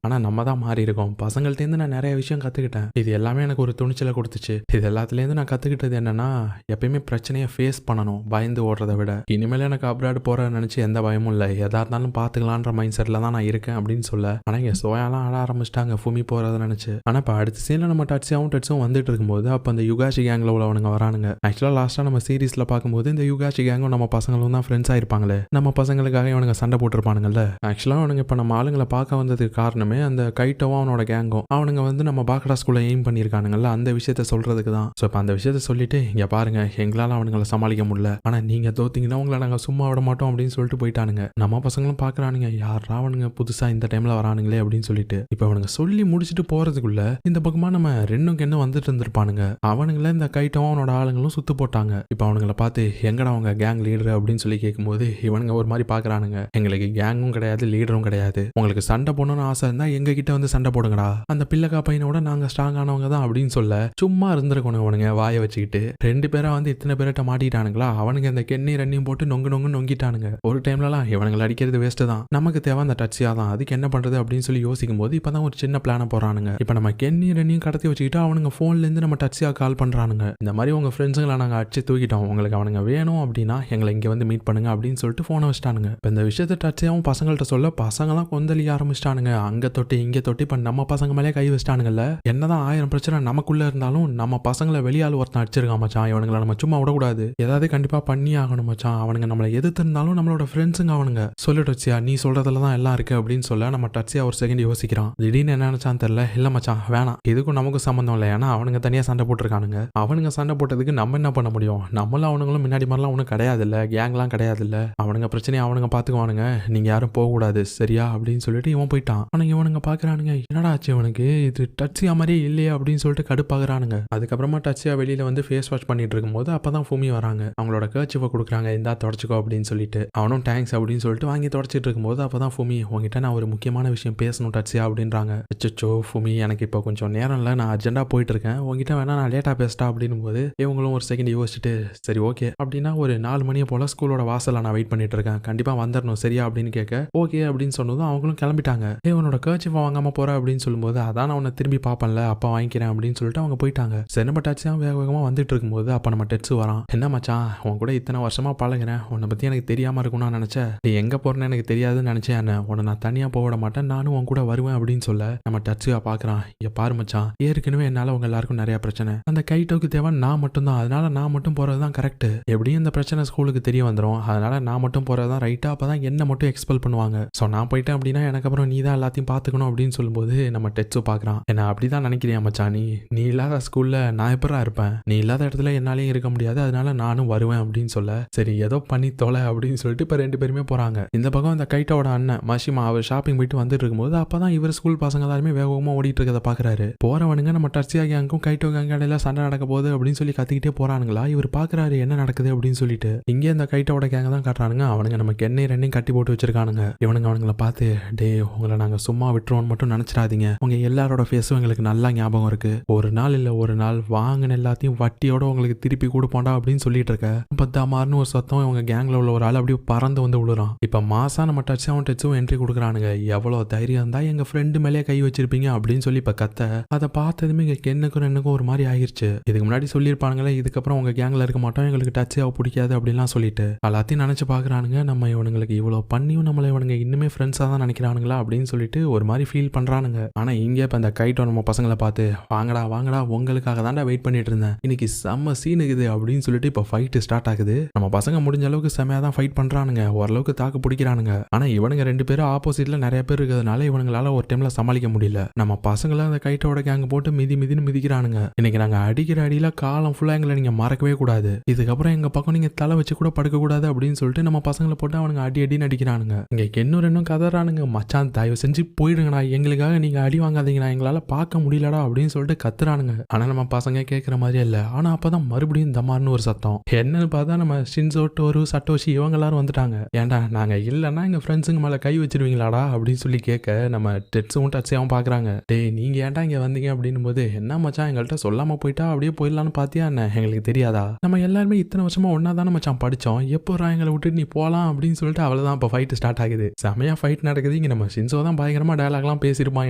ஆனால் நம்ம தான் மாறி இருக்கோம். பசங்கள்ட்டேருந்து நான் நிறைய விஷயம் கற்றுக்கிட்டேன். இது எல்லாமே எனக்கு ஒரு துணிச்சலை கொடுத்துச்சு. இது எல்லாத்துலேருந்து நான் கற்றுக்கிட்டது என்னன்னா, எப்பயுமே பிரச்சனையை ஃபேஸ் பண்ணணும் பயந்து ஓடுறதை விட. இனிமேல் எனக்கு அப்ராட் போகிறேன்னு நினச்சி எந்த பயமும் இல்லை, எதா இருந்தாலும் பார்த்துக்கலான்ற மைண்ட் செட்டில் தான் நான் இருக்கேன் அப்படின்னு சொல்ல. ஆனால் இங்கே சோயாலாம் ஆட ஆரம்பிச்சிட்டாங்க ஃபுமி போகிறத நினச்சி. ஆனால் இப்போ அடுத்த சீனில் நம்ம டட்ஸும் வந்துட்டு இருக்கும்போது அப்போ அந்த யுகாஷி கேங்கில் உள்ளவனுங்க வரானுங்க. ஆக்சுவலாக லாஸ்ட்டாக நம்ம சீரீஸில் பார்க்கும்போது இந்த யுகாஷி கேங்கும் நம்ம பசங்களும் தான் ஃப்ரெண்ட்ஸ் ஆயிருப்பாங்களே, நம்ம பசங்களுக்காக இவனுங்க சண்டை போட்டிருப்பானுங்கல்ல. ஆக்சுவலாக அவனுங்க இப்போ நம்ம ஆளுங்களை பார்க்க வந்ததுக்கு காரணமே அந்த கைட்டோவும் அவனோட கேங்கும் அவனுங்க வந்து நம்ம பாக்கடா ஸ்கூலில் எய்ம் பண்ணியிருக்கானுங்கல்ல, அந்த விஷயத்த சொல்கிறதுக்கு தான். ஸோ இப்போ அந்த விஷயத்த சொல்லிட்டு இங்கே பாருங்க எங்களால் அவனுங்களை சமாளிக்க முடியல, ஆனால் நீங்கள் தோத்தீங்கன்னா உங்களை நாங்கள் சும்மா விட மாட்டோம் அப்படின்னு சொல்லிட்டு போயிட்டானுங்க. நம்ம பசங்களும் பார்க்குறானுங்க, யாரா அவனுங்க புதுசாக இந்த டைமில் வரானுங்களே அப்படின்னு சொல்லிட்டு. இப்போ அவனுங்க சொல்லி முடிச்சுட்டு போகிறதுக்குள்ள இந்த பக்கமாக நம்ம ரெண்டும் கென்னு வந்துட்டு இருந்திருப்பானுங்க. அவனுங்கள இந்த கைட்டும் அவனோட ஆளுங்களும் சுத்து போட்டாங்க. இப்போ அவனுங்களை பார்த்து எங்கடா அவங்க கேங் லீடர் அப்படின்னு சொல்லி கேட்கும்போது இவனுங்க ஒரு மாதிரி பார்க்குறானுங்க, எங்களுக்கு கேங்கும் கிடையாது லீடரும் கிடையாது, உங்களுக்கு சண்டை போடணும்னு ஆசை இருந்தால் எங்க கிட்ட வந்து சண்டை போடுங்கடா, அந்த பிள்ளைக்கா பையனோட நாங்கள் ஸ்ட்ராங் ஆனவங்க தான் அப்படின்னு சொல்ல சும்மா இருந்த இருந்திருக்கணும் அவனுங்க வாயை வச்சுக்கிட்டு. 2 பேரா வந்து இத்தனை பேர்கிட்ட மாட்டிட்டானுங்களா, அவனுங்க இந்த கென்னி ரன்னியும் போட்டு நொங்கு நொங்கிட்டானுங்க. ஒரு டைம்லலாம் இவனுங்களை அடிக்கிறது வேஸ்ட் தான், நமக்கு தேவை அந்த டச்சியா தான், அதுக்கு என்ன பண்றது அப்படின்னு சொல்லி யோசிக்கும் போது இப்பதான் ஒரு சின்ன பிளான போறானுங்க. இப்ப நம்ம கென்னி ரன்னியும் கடத்தி வச்சுக்கிட்டு அவனுங்க போன்ல இருந்து நம்ம டச்சியா கால் பண்றானுங்க. இந்த மாதிரி உங்க ஃப்ரெண்ட்ஸுங்களை நாங்க அடிச்சு தூக்கிட்டோம், உங்களுக்கு அவனுங்க வேணும் அப்படின்னா எங்களை இங்க வந்து மீட் பண்ணுங்க அப்படின்னு சொல்லிட்டு போனை வச்சிட்டானுங்க. இப்ப இந்த விஷயத்த டச்சியாவும் பசங்கள்ட்ட சொல்ல பசங்களாம் கொந்தளிக்க ஆரம்பிச்சிட்டானுங்க. அங்க தொட்டி இங்க தொட்டி இப்ப நம்ம பசங்க மேலே கை வச்சிட்டானுங்கல்ல. என்னதான் 1000 பிரச்சனை நமக்குள்ள இருந்தாலும் நம்ம பசங்களை வெளியால் ஒருத்தன் அடிச்சிருக்கான் மச்சான், இவனுங்களை நம்ம சும்மா விடக்கூடாது, ஏதாவது கண்டிப்பா பண்ணி ஆகணும் மச்சான். அவனுங்க நம்மளை எதிர்த்து இருந்தாலும் நம்மளோட ஃப்ரெண்ட்ஸுங்க அவனுங்க. சொல்லு டச்சியா, நீ சொல்றதுல தான் எல்லாம் இருக்கு அப்படின்னு சொல்ல நம்ம டச்சியா ஒரு செகண்ட் யோசிக்கிறான். திடீர்னு என்ன நினைச்சான்னு தெரியல, இல்ல மச்சான் வேணாம், இதுக்கும் நமக்கும் சம்பந்தம் இல்லை, ஏன்னா அவனுங்க தனியா சண்டை போட்டுருக்கானுங்க. அவனுங்க சண்டை போட்டதுக்கு நம்ம என்ன பண்ண முடியும், நம்மளும் அவனுங்களும் முன்னாடி மாதிரிலாம் ஒன்றும் கிடையாது இல்ல, கேங்லாம் கிடையாது இல்ல, அவனுங்க பிரச்சனையை அவனுங்க பாத்துக்குவானுங்க, நீங்க யாரும் போக கூடாது சரியா அப்படின்னு சொல்லிட்டு இவன் போயிட்டான். ஆனா இவனுங்க பாக்குறானுங்க, என்னடா ஆச்சு இவனுக்கு, இது டச்சியா மாதிரியே இல்லையே அப்படின்னு சொல்லிட்டு கடுப்பாகிறானுங்க. அதுக்கப்புறமா டச்சியா வெளியில வந்து ஃபேஸ் வாஷ் பண்ணிட்டு இருக்கும்போது அப்பதான் ஃபூமி வராங்க. அவங்களோட கர்ச்சிஃபை கொடுக்குறாங்க, இந்தா தொடச்சிக்கோ அப்படின்னு சொல்லிட்டு. அவனும் தேங்க்ஸ் அப்படின்னு சொல்லிட்டு வாங்கி தொடச்சிட்டு இருக்கும்போது அப்பதான் ஃபூமி, உங்ககிட்ட நான் ஒரு முக்கியமான விஷயம் பேசணும் டச்சியா அப்படின்றாங்க. அச்சோ ஃபூமி, எனக்கு இப்போ கொஞ்சம் நேரம் இல்லை, நான் அர்ஜென்ட்டா போயிட்டு இருக்கேன், உங்ககிட்ட வேணா நான் லேட்டா பேசிட்டா அப்படின்னு போது இவங்களும் ஒரு செகண்ட் யோசிச்சுட்டு சரி ஓகே அப்படின்னா ஒரு 4 மணியை போல ஸ்கூலோட வாசல நான் வெயிட் பண்ணிட்டு இருக்கேன், கண்டிப்பா வந்துடணும் சரியா அப்படின்னு கேட்க ஓகே அப்படின்னு சொன்னதும் அவங்களும் கிளம்பிட்டாங்க. உன்னோட கர்ச்சிஃபை வாங்காம போற அப்படின்னு சொல்லும்போது அதான் நான் உன்னை திரும்பி பாப்பேன்ல அப்ப வாங்கிக்கிறேன் அப்படின்னு சொல்லிட்டு அவங்க போயிட்டாங்க. சென்னப்பட்டாச்சியா வேக வேகமா வந்துட்டு இருக்கும்போது அப்ப நம்ம டெட்ஸு வரான். என்ன மச்சான், உன் கூட இத்தனை வருஷமா பழகிறேன், உன்னை பத்தி எனக்கு தெரியாம இருக்கும்னு நான் நினைச்சேன், நீ எங்க போறேன்னு எனக்கு தெரியாதுன்னு நினைச்சேன், என்ன உன்னை நான் தனியா போக விட மாட்டேன், நானும் உன் கூட வருவேன் அப்படின்னு சொல்ல நம்ம டச்சுவா பாக்குறான். இங்க பாரு மச்சான், ஏற்கனவே என்னால உங்க எல்லாருக்கும் நிறைய பிரச்சனை, அந்த கைட்டோக்கு தேவை நான் மட்டும் தான், அதனால நான் மட்டும் போறதுதான் கரெக்ட், எப்படியும் இந்த பிரச்சனை ஸ்கூலுக்கு தெரிய வந்துடும், அதனால நான் மட்டும் போறதுதான் ரைட்டா, அப்பதான் என்ன மட்டும் எக்ஸ்பெல் பண்ணுவாங்க, சோ நான் போயிட்டேன் அப்படின்னா எனக்கு அப்புறம் நீ தான் எல்லாத்தையும் பாத்துக்கணும் அப்படின்னு சொல்லும்போது நம்ம டெட்ஸு பாக்குறான். என்ன அப்படிதான் நினைக்கிறியா மச்சான், நீ இல்லாத ஸ்கூல்ல நான் எப்படா இருப்பேன், நீ இல்லாத இடத்துல என்னாலையும் இருக்க முடியாது, அதனால நானும் வருவேன் அப்படின்னு சொல்ல சரி ஏதோ பண்ணி தொலை அப்படின்னு சொல்லிட்டு இப்ப 2 பேருமே போறாங்க. இந்த பக்கம் இந்த கைட்டோட அண்ணன் மஷிமா அவர் ஷாப்பிங் போயிட்டு வந்துட்டு இருக்கும்போது அப்பதான் இவர் ஸ்கூல் பசங்க எல்லாருமே வேகமா ஓடிட்டு இருக்கதை பாக்குறாரு. போறவனுங்க நம்ம டர்சியா கேங்கும் கைட்டோ கேங் இடையில சண்டை நடக்க போகுது அப்படின்னு சொல்லி கத்திக்கிட்டே போறானுங்களா. இவர் பாக்குறாரு என்ன நடக்குது அப்படின்னு சொல்லிட்டு. இங்கே இந்த கைட்டோட கேங்க தான் காட்டுறானுங்க. அவனுங்க நம்ம கென்னை ரெண்டையும் கட்டி போட்டு வச்சிருக்கானுங்க. அவனுங்களை பார்த்து டே உங்களை நாங்க சும்மா விட்டுருவோம் மட்டும் நினைச்சிடாதீங்க, உங்க எல்லாரோட ஃபேஸும் எங்களுக்கு நல்லா ஞாபகம் இருக்கு, ஒரு நாள் இல்ல ஒரு நாள் வாங்கின எல்லாத்தையும் வட்டியோட உங்களுக்கு திருப்பி கொடுப்போண்டா அப்படின்னு சொல்லிட்டு இருக்க இப்ப தமார்னு ஒரு சத்தம் இவங்க கேங்ல உள்ள ஒரு ஆள் அப்படியே பறந்து வந்து விழுறான். இப்ப மாசா நம்ம டச்சும் டச்சும் என்ட்ரி கொடுக்குறானுங்க. எவ்வளவு தைரியம் இருந்தா எங்க ஃப்ரெண்டு மேலே கை வச்சிருப்பீங்க அப்படின்னு சொல்லி இப்ப கத்த அதை பார்த்ததுமே இங்க கென்னுக்கும் ரெண்டுக்கும் ஒரு மாதிரி ஆகிருச்சு. இதுக்கு முன்னாடி சொல்லியிருப்பானுங்களே இதுக்கப்புறம் உங்க கேங்ல இருக்க மாட்டோம், எங்களுக்கு டச்சாக பிடிக்காது அப்படின்லாம் சொல்லிட்டு எல்லாத்தையும் நினைச்சு பாக்குறானுங்க. நம்ம இவனுங்களுக்கு இவ்வளவு பண்ணியும் நம்மள இவனுங்க இன்னுமே ஃப்ரெண்ட்ஸா தான் நினைக்கிறானுங்களா அப்படின்னு சொல்லிட்டு ஒரு மாதிரி ஃபீல் பண்றானுங்க. ஆனா இங்க இப்ப இந்த கைட்டோ நம்ம பசங்களை பார்த்து வாங்கடா வாங்கடா உங்களுக்காக தான்டா வெயிட் பண்ணிட்டு இருந்தேன், இன்னைக்கு செம்ம சீன் இருக்குது அப்படின்னு சொல்லிட்டு இப்ப ஃபைட் ஸ்டார்ட் ஆகுது. நம்ம பசங்க முடிஞ்ச அளவுக்கு செமையா தான் ஃபைட் பண்றானுங்க, ஓரளவுக்கு தாக்கு பிடிக்கிறானுங்க. ஆனா இவனுங்க 2 பேரும் ஆப்போசிட்ல நிறைய பேர் இருக்கிறதுனால இவனுங்களால ஒரு டைம்ல சமாளிக்க முடியல. நம்ம பசங்களை அந்த கைட்டோட கேங்க போட்டு மிதின்னு மிதிக்கிறானுங்க. இன்னைக்கு நாங்க அடிக்கிற அடியில காலம் ஃபுல்லா எங்களை நீங்க மறக்கவே கூடாது, இதுக்கப்புறம் எங்க பக்கம் நீங்க தலை வச்சு கூட படுக்க கூடாது அப்படின்னு சொல்லிட்டு நம்ம பசங்களை போட்டு அவனுங்க அடின்னு அடிக்கிறானுங்க. இங்க இன்னும் கதறானுங்க, மச்சான் தயவு செஞ்சு போயிடுங்கடா, எங்களுக்காக நீங்க அடி வாங்காதீங்கடா, எங்களால பார்க்க முடியலடா அப்படின்னு சொல்லிட்டு கத்துறானுங்க. ஆனா நம்ம பசங்க கேட்கற மாதிரியே இல்ல. ஆனா அப்பதான் மறுபடியும் தமார்னு ஒரு சத்தம். என்னன்னு பார்த்தா நம்ம ஷின்சோ டோரு சட்டோஷி இவங்க எல்லாரும் வந்துட்டாங்க. ஏன்டா நாங்க இல்லன்னா எங்க ஃப்ரெண்ட்ஸுங்க மேல கை வச்சிருவீங்களாடா அப்படின்னு சொல்லி கேட்க நம்ம டெட்ஸும் டச்சாவும் பாக்குறாங்க. டேய் நீங்க ஏன்டா இங்க வந்தீங்க அப்படின்னு போது என்ன மச்சான் எங்கள்கிட்ட சொல்லாம போயிட்டா அப்படியே போயிடலான்னு பாத்தியா என்ன, எங்களுக்கு தெரியாதா, நம்ம எல்லாருமே இத்தனை வருஷமா ஒன்னா தானே மச்சான் படிச்சோம், எப்போ எங்களை விட்டுட்டு நீ போலாம் அப்படின்னு சொல்லிட்டு அவ்வளவுதான் இப்ப ஃபைட் ஸ்டார்ட் ஆகுது. செமையா ஃபைட் நடக்குது. இங்க நம்ம ஷின்சோ தான் பயங்கரமா டயலாக்லாம் பேசிருப்பான்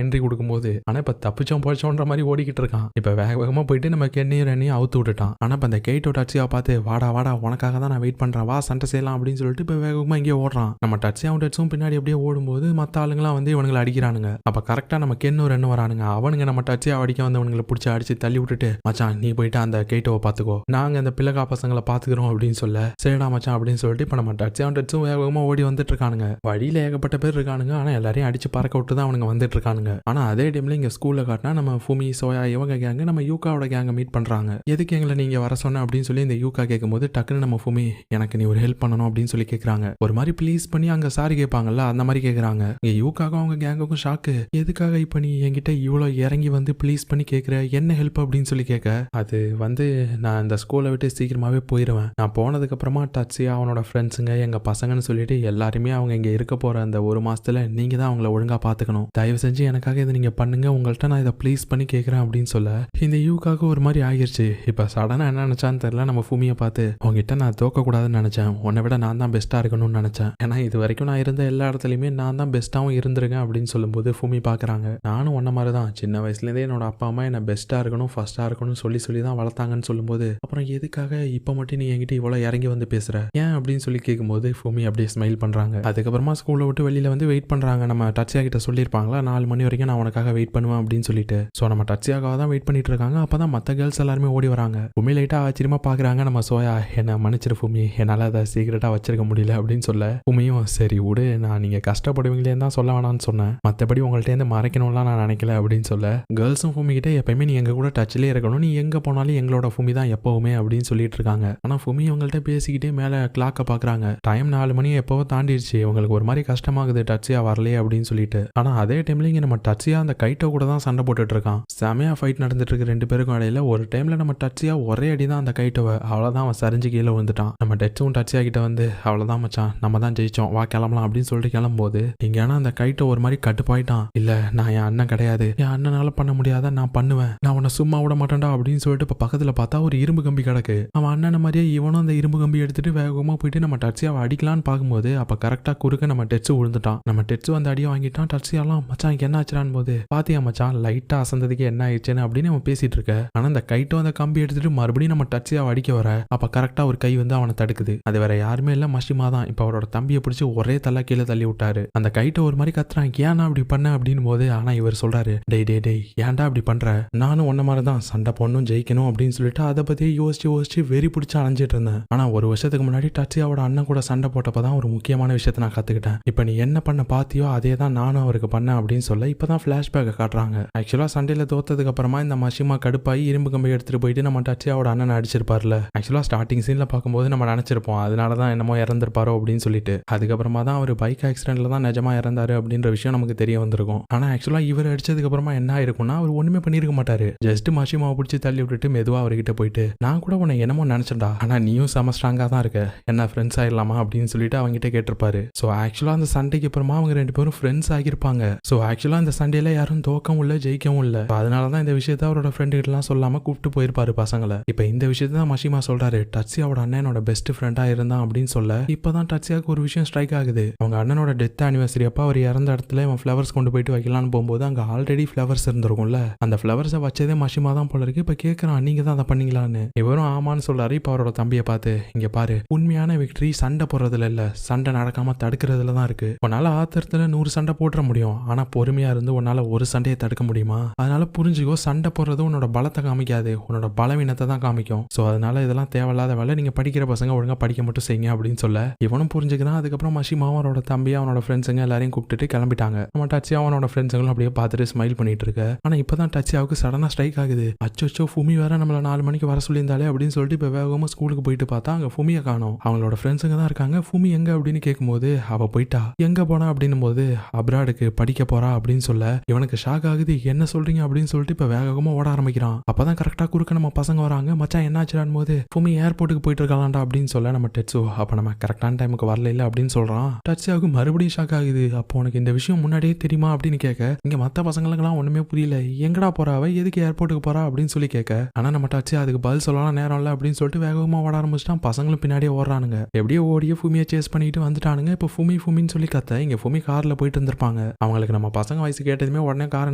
என்ட்ரி கொடுக்கும்போது. ஆனா இப்ப தப்பிச்சோம் போச்சோன்ற மாதிரி ஓடிக்கிட்டு இருக்கான். இப்ப வேகமா போயிட்டு நம்ம கென்னையும் ரெண்ணையும் அவுத்து விட்டுட்டான். ஆனா இப்ப அந்த கைட்டோ டச்சியா பார்த்து வாடா வாடா உனக்காக தான் நான் வெயிட் பண்றேன், வா சண்டை செய்யலாம் அப்படின்னு சொல்லிட்டு இப்ப வேகமா இங்கே ஓடுறான். நம்ம டச்சியாவும் டச்சும் பின்னாடி அப்படியே ஓடும்போது மத்த ஆளுங்களாம் வந்து இவனுங்களை அடிக்கிறானுங்க. அப்ப கரெக்டா நம்ம கென்னு ரெண்டு வரானுங்க. அவனுங்க நம்ம டச்சியா அடிக்க வந்தவனுங்களை பிடிச்சி அடிச்சு தள்ளி விட்டுட்டு மச்சான் நீ போயிட்டு அந்த கைட்டோவை பாத்துக்கோ, நாங்க அந்த பிள்ளைகா பசங்களை பாத்துக்கிறோம் அப்படின்னு சொல்ல சரிடா மச்சான் அப்படின்னு சொல்லிட்டு இப்ப நம்ம டச்சியாவும் டச்சும் வேகமா ஓடி வந்துட்டு இருக்கானுங்க. வழியில ஏகப்பட்ட பேர் இருக்கானுங்க. ஆனா எல்லாரையும் அடிச்சு பறக்க விட்டு தான் அவனுங்க வந்துட்டு இருக்கானுங்க. ஆனா அதே டைம்ல இங்க ஸ்கூல்ல காட்டினா நம்ம ஃபுமி சோயா இவங்க கேங்க நம்ம யூகாவோட கேங்க மீட் பண்றாங்க. எதுக்கு எங்களை நீங்க வர சொன்ன அப்படின்னு சொல்லி இந்த யூகா கேட்கும்போது டக்குன்னு நம்ம ஃபுமி எனக்கு நீ ஒரு ஹெல்ப் பண்ணணும் அப்படின்னு சொல்லி கேட்கறாங்க. ஒரு மாதிரி ப்ளீஸ் பண்ணி அங்க சாரி கேட்பாங்கல்ல அந்த மாதிரி கேட்கறாங்க. இங்க யூகாக்கும் அவங்க கேங்குக்கும் ஷாக்கு. எதுக்காக இப்ப நீ என்கிட்ட இவ்வளவு இறங்கி வந்து ப்ளீஸ் பண்ணி கேட்கிற, என்ன ஹெல்ப் அப்படின்னு சொல்லி கேட்க அது வந்து நான் இந்த ஸ்கூலை விட்டு சீக்கிரமாவே போயிடுவேன், நான் போனதுக்கு அப்புறமா டச்சியா அவனோட ஃப்ரெண்ட்ஸுங்க எங்க பசங்கன்னு சொல்லிட்டு எல்லாருமே அவங்க இங்க இருக்க போற அந்த 1 மாசத்துல நீங்க தான் அவங்கள ஒழுங்கா பாத்துக்கணும், தயவு செஞ்சு எனக்காக இதை நீங்க பண்ணுங்க, உங்கள்கிட்ட நான் இதை ப்ளீஸ் பண்ணி கேட்கறேன் அப்படின்னு சொல்ல இந்த யூகா டச்ஸியாவுக்கு ஒரு மாதிரி ஆகிருச்சு. இப்போ சடனாக என்ன நினச்சான்னு தெரியல, நம்ம ஃபூமியை பார்த்து உங்ககிட்ட நான் தோக்கக்கூடாதுன்னு நினச்சேன், உன்னை விட நான் தான் பெஸ்ட்டாக இருக்கணும்னு நினச்சேன், ஏன்னா இது வரைக்கும் நான் இருந்த எல்லா இடத்துலையுமே நான் தான் பெஸ்ட்டாகவும் இருந்திருக்கேன் அப்படின்னு சொல்லும்போது ஃபூமி பார்க்குறாங்க. நானும் உன்ன மாதிரி தான் சின்ன வயசுலேருந்தே என்னோட அப்பா அம்மா என்னை பெஸ்ட்டாக இருக்கணும் ஃபஸ்ட்டாக இருக்கணும்னு சொல்லி தான் வளர்த்தாங்கன்னு சொல்லும்போது, அப்புறம் எதுக்காக இப்போ மட்டும் நீ என்கிட்ட இவ்வளோ இறங்கி வந்து பேசுகிற ஏன் அப்படின்னு சொல்லி கேட்கும்போது ஃபூமி அப்படியே ஸ்மைல் பண்ணுறாங்க. அதுக்கப்புறமா ஸ்கூலை விட்டு வெளியில் வந்து வெயிட் பண்ணுறாங்க. நம்ம டச்சியா கிட்ட சொல்லியிருப்பாங்களா 4 மணி வரைக்கும் நான் உனக்காக வெயிட் பண்ணுவேன் அப்படின்னு சொல்லிட்டு. ஸோ நம்ம டச்சியாக்காக தான் வெயிட் பண்ணிட்டு இருக்காங்க. அப்போ தான் மற்ற கேர்ள்ஸ் எல்லாருமே ஓடி வராங்க. ஃபூமி லைட்டாக ஆச்சரியமாக பார்க்குறாங்க. நம்ம சோயா என்னை மன்னிச்சிரு ஃபூமி, என்னால் அதை சீக்கிரட்டாக வச்சிருக்க முடியல அப்படின்னு சொல்ல, ஃபூமியும் சரி விடு, நான் நீங்கள் கஷ்டப்படுவீங்களே தான் சொல்ல வேணான்னு சொன்னேன், மற்றபடி உங்கள்கிட்ட மறைக்கணும்லாம் நான் நினைக்கல அப்படின்னு சொல்ல, கேர்ள்ஸும் ஃபூமி கிட்ட எப்பயுமே நீ எங்கள் கூட டச்சிலே இருக்கணும், நீ எங்கே போனாலும் எங்களோட ஃபூமி தான் எப்போவுமே அப்படின்னு சொல்லிட்டு இருக்காங்க. ஆனால் ஃபூமி அவங்கள்ட்ட பேசிக்கிட்டே மேலே கிளாக்கை பார்க்குறாங்க. டைம் 4 மணி எப்போவோ தாண்டிடுச்சு. உங்களுக்கு ஒரு மாதிரி கஷ்டமாகுது டச்சியா வரலையே அப்படின்னு சொல்லிட்டு. ஆனால் அதே டைம்ல இங்கே நம்ம டச்சியா அந்த கைட்டோ கூட தான் சண்டை போட்டுட்டு இருக்கான். செமையா ஃபைட் நடந்துட்டு இருக்கு 2 பேருக்கும் இடையில. ஒரு டைம்ல நம்ம டச்சியா ஒரே அடி தான் அந்த கைட்டோவை, அவ்வளோதான் அவன் சரிஞ்சு கீழே வந்துட்டான். நம்ம டச்சும் டச்சியா கிட்ட வந்து அவ்வளோதான் மச்சான் நம்ம தான் ஜெயிச்சோம் வா கிளம்பலாம் அப்படின்னு சொல்லிட்டு கிளம்பும்போது இங்கே ஆனால் அந்த கைட்டோ ஒரு மாதிரி கட்டுப்பாயிட்டான். இல்லை நான் என் அண்ணன் கிடையாது, என் அண்ணனால பண்ண முடியாத நான் பண்ணுவேன், நான் உன்னை சும்மா விட மாட்டேன்டா அப்படின்னு சொல்லிட்டு இப்போ பக்கத்தில் பார்த்தா ஒரு இரும்பு கம்பி கிடக்கு. அவன் அண்ணன் மாதிரியே இவனும் அந்த இரும்பு கம்பி எடுத்துட்டு வேகமாக போயிட்டு நம்ம டச்சியாவை அடிக்கலான்னு பார்க்கும்போது அப்போ கரெக்டாக குறுக்க நம்ம டச்சு விழுந்துட்டான். நம்ம டச்சு வந்து அடியை வாங்கிட்டான். டச்சியாலாம் மச்சான் என்ன ஆச்சுறான்னு போது பாத்தியா மச்சான் லைட்டாக அசந்ததுக்கு என்ன ஆயிடுச்சுன்னு அப்படின்னு அவன் பேசிட்டு இருக்க. ஆனால் அந்த கைட்டோ அந்த கம்பி எடுத்துட்டு மறுபடியும் நம்ம டச்சியாவை அடிக்க வர அப்போ கரெக்டாக ஒரு கை வந்து அவனை தடுக்குது. அது வேற யாருமே இல்லை, மஷிமா தான். இப்போ அவரோட தம்பியை பிடிச்சி ஒரே தள்ள கீழே தள்ளி விட்டாரு. அந்த கைட்டோ ஒரு மாதிரி கத்துறான், ஏன்னா அப்படி பண்ண அப்படின்னு போது ஆனால் இவர் சொல்றாரு, டேய் டேய் டேய் ஏன்டா அப்படி பண்ற, நானும் ஒன்ன மாதிரி தான் சண்டை போடணும் ஜெயிக்கணும் அப்படின்னு சொல்லிட்டு அதை பத்தியே யோசிச்சு வெறி பிடிச்சி அலைஞ்சிட்டு இருந்தேன். ஆனா ஒரு வருஷத்துக்கு முன்னாடி டச்சியாவோட அண்ணன் கூட சண்டை போட்டப்பதான் ஒரு முக்கியமான விஷயத்தை நான் கத்துக்கிட்டேன். இப்போ நீ என்ன பண்ண பாத்தியோ அதே தான் நானும் அவருக்கு பண்ணேன் அப்படின்னு சொல்ல இப்பதான் பிளாஷ்பேக்கை காட்டுறாங்க. ஆக்சுவலா சண்டையில தோத்ததுக்கு அப்புறமா இந்த மஷிமா கடுப்பாയി இரும்பு கம்பி எடுத்துட்டு போயிட்டு நம்ம டச்சியாவோட அண்ணன் அடிச்சிருப்பார்ல. ஆக்சுவலா ஸ்டார்டிங் சீன்ல பார்க்கும்போது நம்ம நினைச்சிருப்போம் அதனாலதான் என்னமோ இறந்திருப்பாரோ அப்படின்னு சொல்லிட்டு. அதுக்கப்புறமா தான் அவர் பைக் ஆக்சிடென்ட்ல தான் நிஜமா இறந்தாரு அப்படின்ற விஷயம் நமக்கு தெரிய வந்திருக்கும். ஆனா ஆக்சுவலா இவர் அடிச்சதுக்கு அப்புறமா என்ன ஆயிருக்கும்னா அவர் ஒண்ணுமே பண்ணிருக்க மாட்டாரு. ஜஸ்ட் மஷிமாவை பிடிச்சி தள்ளி விட்டுட்டு மெதுவா அவர்கிட்ட போயிட்டு நான் கூட உன்னை என்னமோ நினைச்சேன்டா, ஆனா நீயும் செம ஸ்ட்ராங்கா தான் இருக்க, என்ன ஃப்ரெண்ட்ஸ் ஆயிடலாமா அப்படின்னு சொல்லிட்டு அவங்ககிட்ட கேட்டிருப்பாரு. ஸோ ஆக்சுவலா அந்த சண்டைக்கு அப்புறமா அவங்க 2 பேரும் ஃப்ரெண்ட்ஸ் ஆகியிருப்பாங்க. ஸோ ஆக்சுவலா இந்த சண்டையில யாரும் தோக்கவும் இல்லை ஜெயிக்கவும் இல்லை. அதனாலதான் இந்த விஷயத்த அவரோட ஃப்ரெண்டு கிட்ட எல்லாம் சொல்லாம கூப்பிட்டு போயிருப்பாரு பசங்களை. இப்ப இந்த விஷயத்த தான் மஷிமா சொல்றாரு, டச்சியாவோட அண்ணனோட பெஸ்ட் ஃப்ரெண்டா இருந்தான் அப்படின்னு சொல்ல இப்பதான் டச்சியாவுக்கு ஒரு விஷயம் ஸ்ட்ரைக் ஆகுது. அவங்க அண்ணனோட டெத் ஆனிவர்சரி அப்ப அவர் இறந்த இடத்துல இவன் ஃபிளவர்ஸ் கொண்டு போயிட்டு வைக்கலான்னு போகும்போது அங்க ஆல்ரெடி ஃபிளவர்ஸ் இருந்திருக்கும்ல, அந்த ஃபிளவர்ஸை வச்சதே மஷிமா தான் போல இருக்கு. இப்ப கேட்கறான் நீங்க தான் அதை பண்ணீங்களான்னு. இவரும் ஆமான்னு சொல்றாரு. இப்ப அவரோட தம்பியை பார்த்து இங்க பாரு, உண்மையான விக்டரி சண்டை போடுறதுல இல்ல, சண்டை நடக்காம தடுக்கிறதுல தான் இருக்கு. உன்னால ஆத்திரத்துல 100 சண்டை போட்டுற முடியும், ஆனா பொறுமையா இருந்து உன்னால ஒரு சண்டையை தடுக்க முடியுமா? அதனால புரிஞ்சுக்கோ, சண்டை போடுறது உன்னோட பலத்தை காமிக்காது, உன்னோட பலவீனத்தை தான் காமிக்கும். சோ அதனால இதெல்லாம் தேவையில்லாத வேலை, நீங்க படிக்கிற பசங்க ஒழுங்கா படிக்க மட்டும் செய்யுங்க அப்படின்னு சொல்ல இவனும் புரிஞ்சுக்கிறான். அதுக்கப்புறம் மஷிமாவும் அவனோட தம்பி அவனோட ஃப்ரெண்ட்ஸுங்க எல்லாரையும் கூப்பிட்டுட்டு கிளம்பிட்டாங்க. நம்ம டச்சியா அவனோட ஃப்ரெண்ட்ஸுங்களும் அப்படியே பார்த்துட்டு ஸ்மைல் பண்ணிட்டு இருக்க. ஆனா இப்பதான் டச்சியாவுக்கு சடனா ஸ்ட்ரைக் ஆகுது. அச்சோ ஃபுமி வேற நம்மள 4 மணிக்கு வர சொல்லியிருந்தாலே அப்படின்னு சொல்லிட்டு இப்ப வேகமா ஸ்கூலுக்கு போயிட்டு பார்த்தா அங்க ஃபுமியை காணோம். அவங்களோட ஃப்ரெண்ட்ஸுங்க தான் இருக்காங்க. ஃபுமி எங்க அப்படின்னு கேட்கும்போது அவ போயிட்டா. எங்க போனா அப்படின்னு போது அப்ராடுக்கு படிக்க போறா அப்படின்னு சொல்ல இவனுக்கு ஷாக் ஆகுது. என்ன சொல்றீங்க அப்படின்னு சொல்லிட்டு இப்ப வேகமா ஓட ஆரம்பிக்கிறான். அப்பதான் கரெக்டா குறுக்க நம்ம பசங்க வராங்க. மச்சான் என்னாச்சுடான் போது ஃபுமி ஏர்போர்ட்டுக்கு போயிட்டு இருக்கலாம்டா அப்படின்னு சொல்ல நம்ம டெட்ஸோ அப்ப நம்ம கரெக்டான டைமுக்கு வரல இல்ல அப்படின்னு சொல்றான். டச்சியாவுக்கு மறுபடியும் ஷாக் ஆகுது. அப்போ உனக்கு இந்த விஷயம் முன்னாடியே தெரியுமா அப்படின்னு கேட்க இங்க மத்த பசங்களுக்கெல்லாம் ஒண்ணுமே புரியல. எங்கடா போறாவ, எதுக்கு ஏர்போர்ட்டுக்கு போறா அப்படின்னு சொல்லி கேட்க ஆனா நம்ம டச்சியா அதுக்கு பதில் சொல்லலாம் நேரம் இல்ல அப்படின்னு சொல்லிட்டு வேகமா ஓட ஆரம்பிச்சிட்டான். பசங்களும் பின்னாடியே ஓடுறானுங்க. எப்படியோ ஓடியே ஃபுமியை சேஸ் பண்ணிட்டு வந்துட்டானுங்க. இப்போ ஃபுமின்னு சொல்லி கத்த இங்க ஃபுமி கார்ல போயிட்டு இருந்திருப்பாங்க. அவங்களுக்கு நம்ம பசங்க வயசு கேட்டதுமே உடனே காரை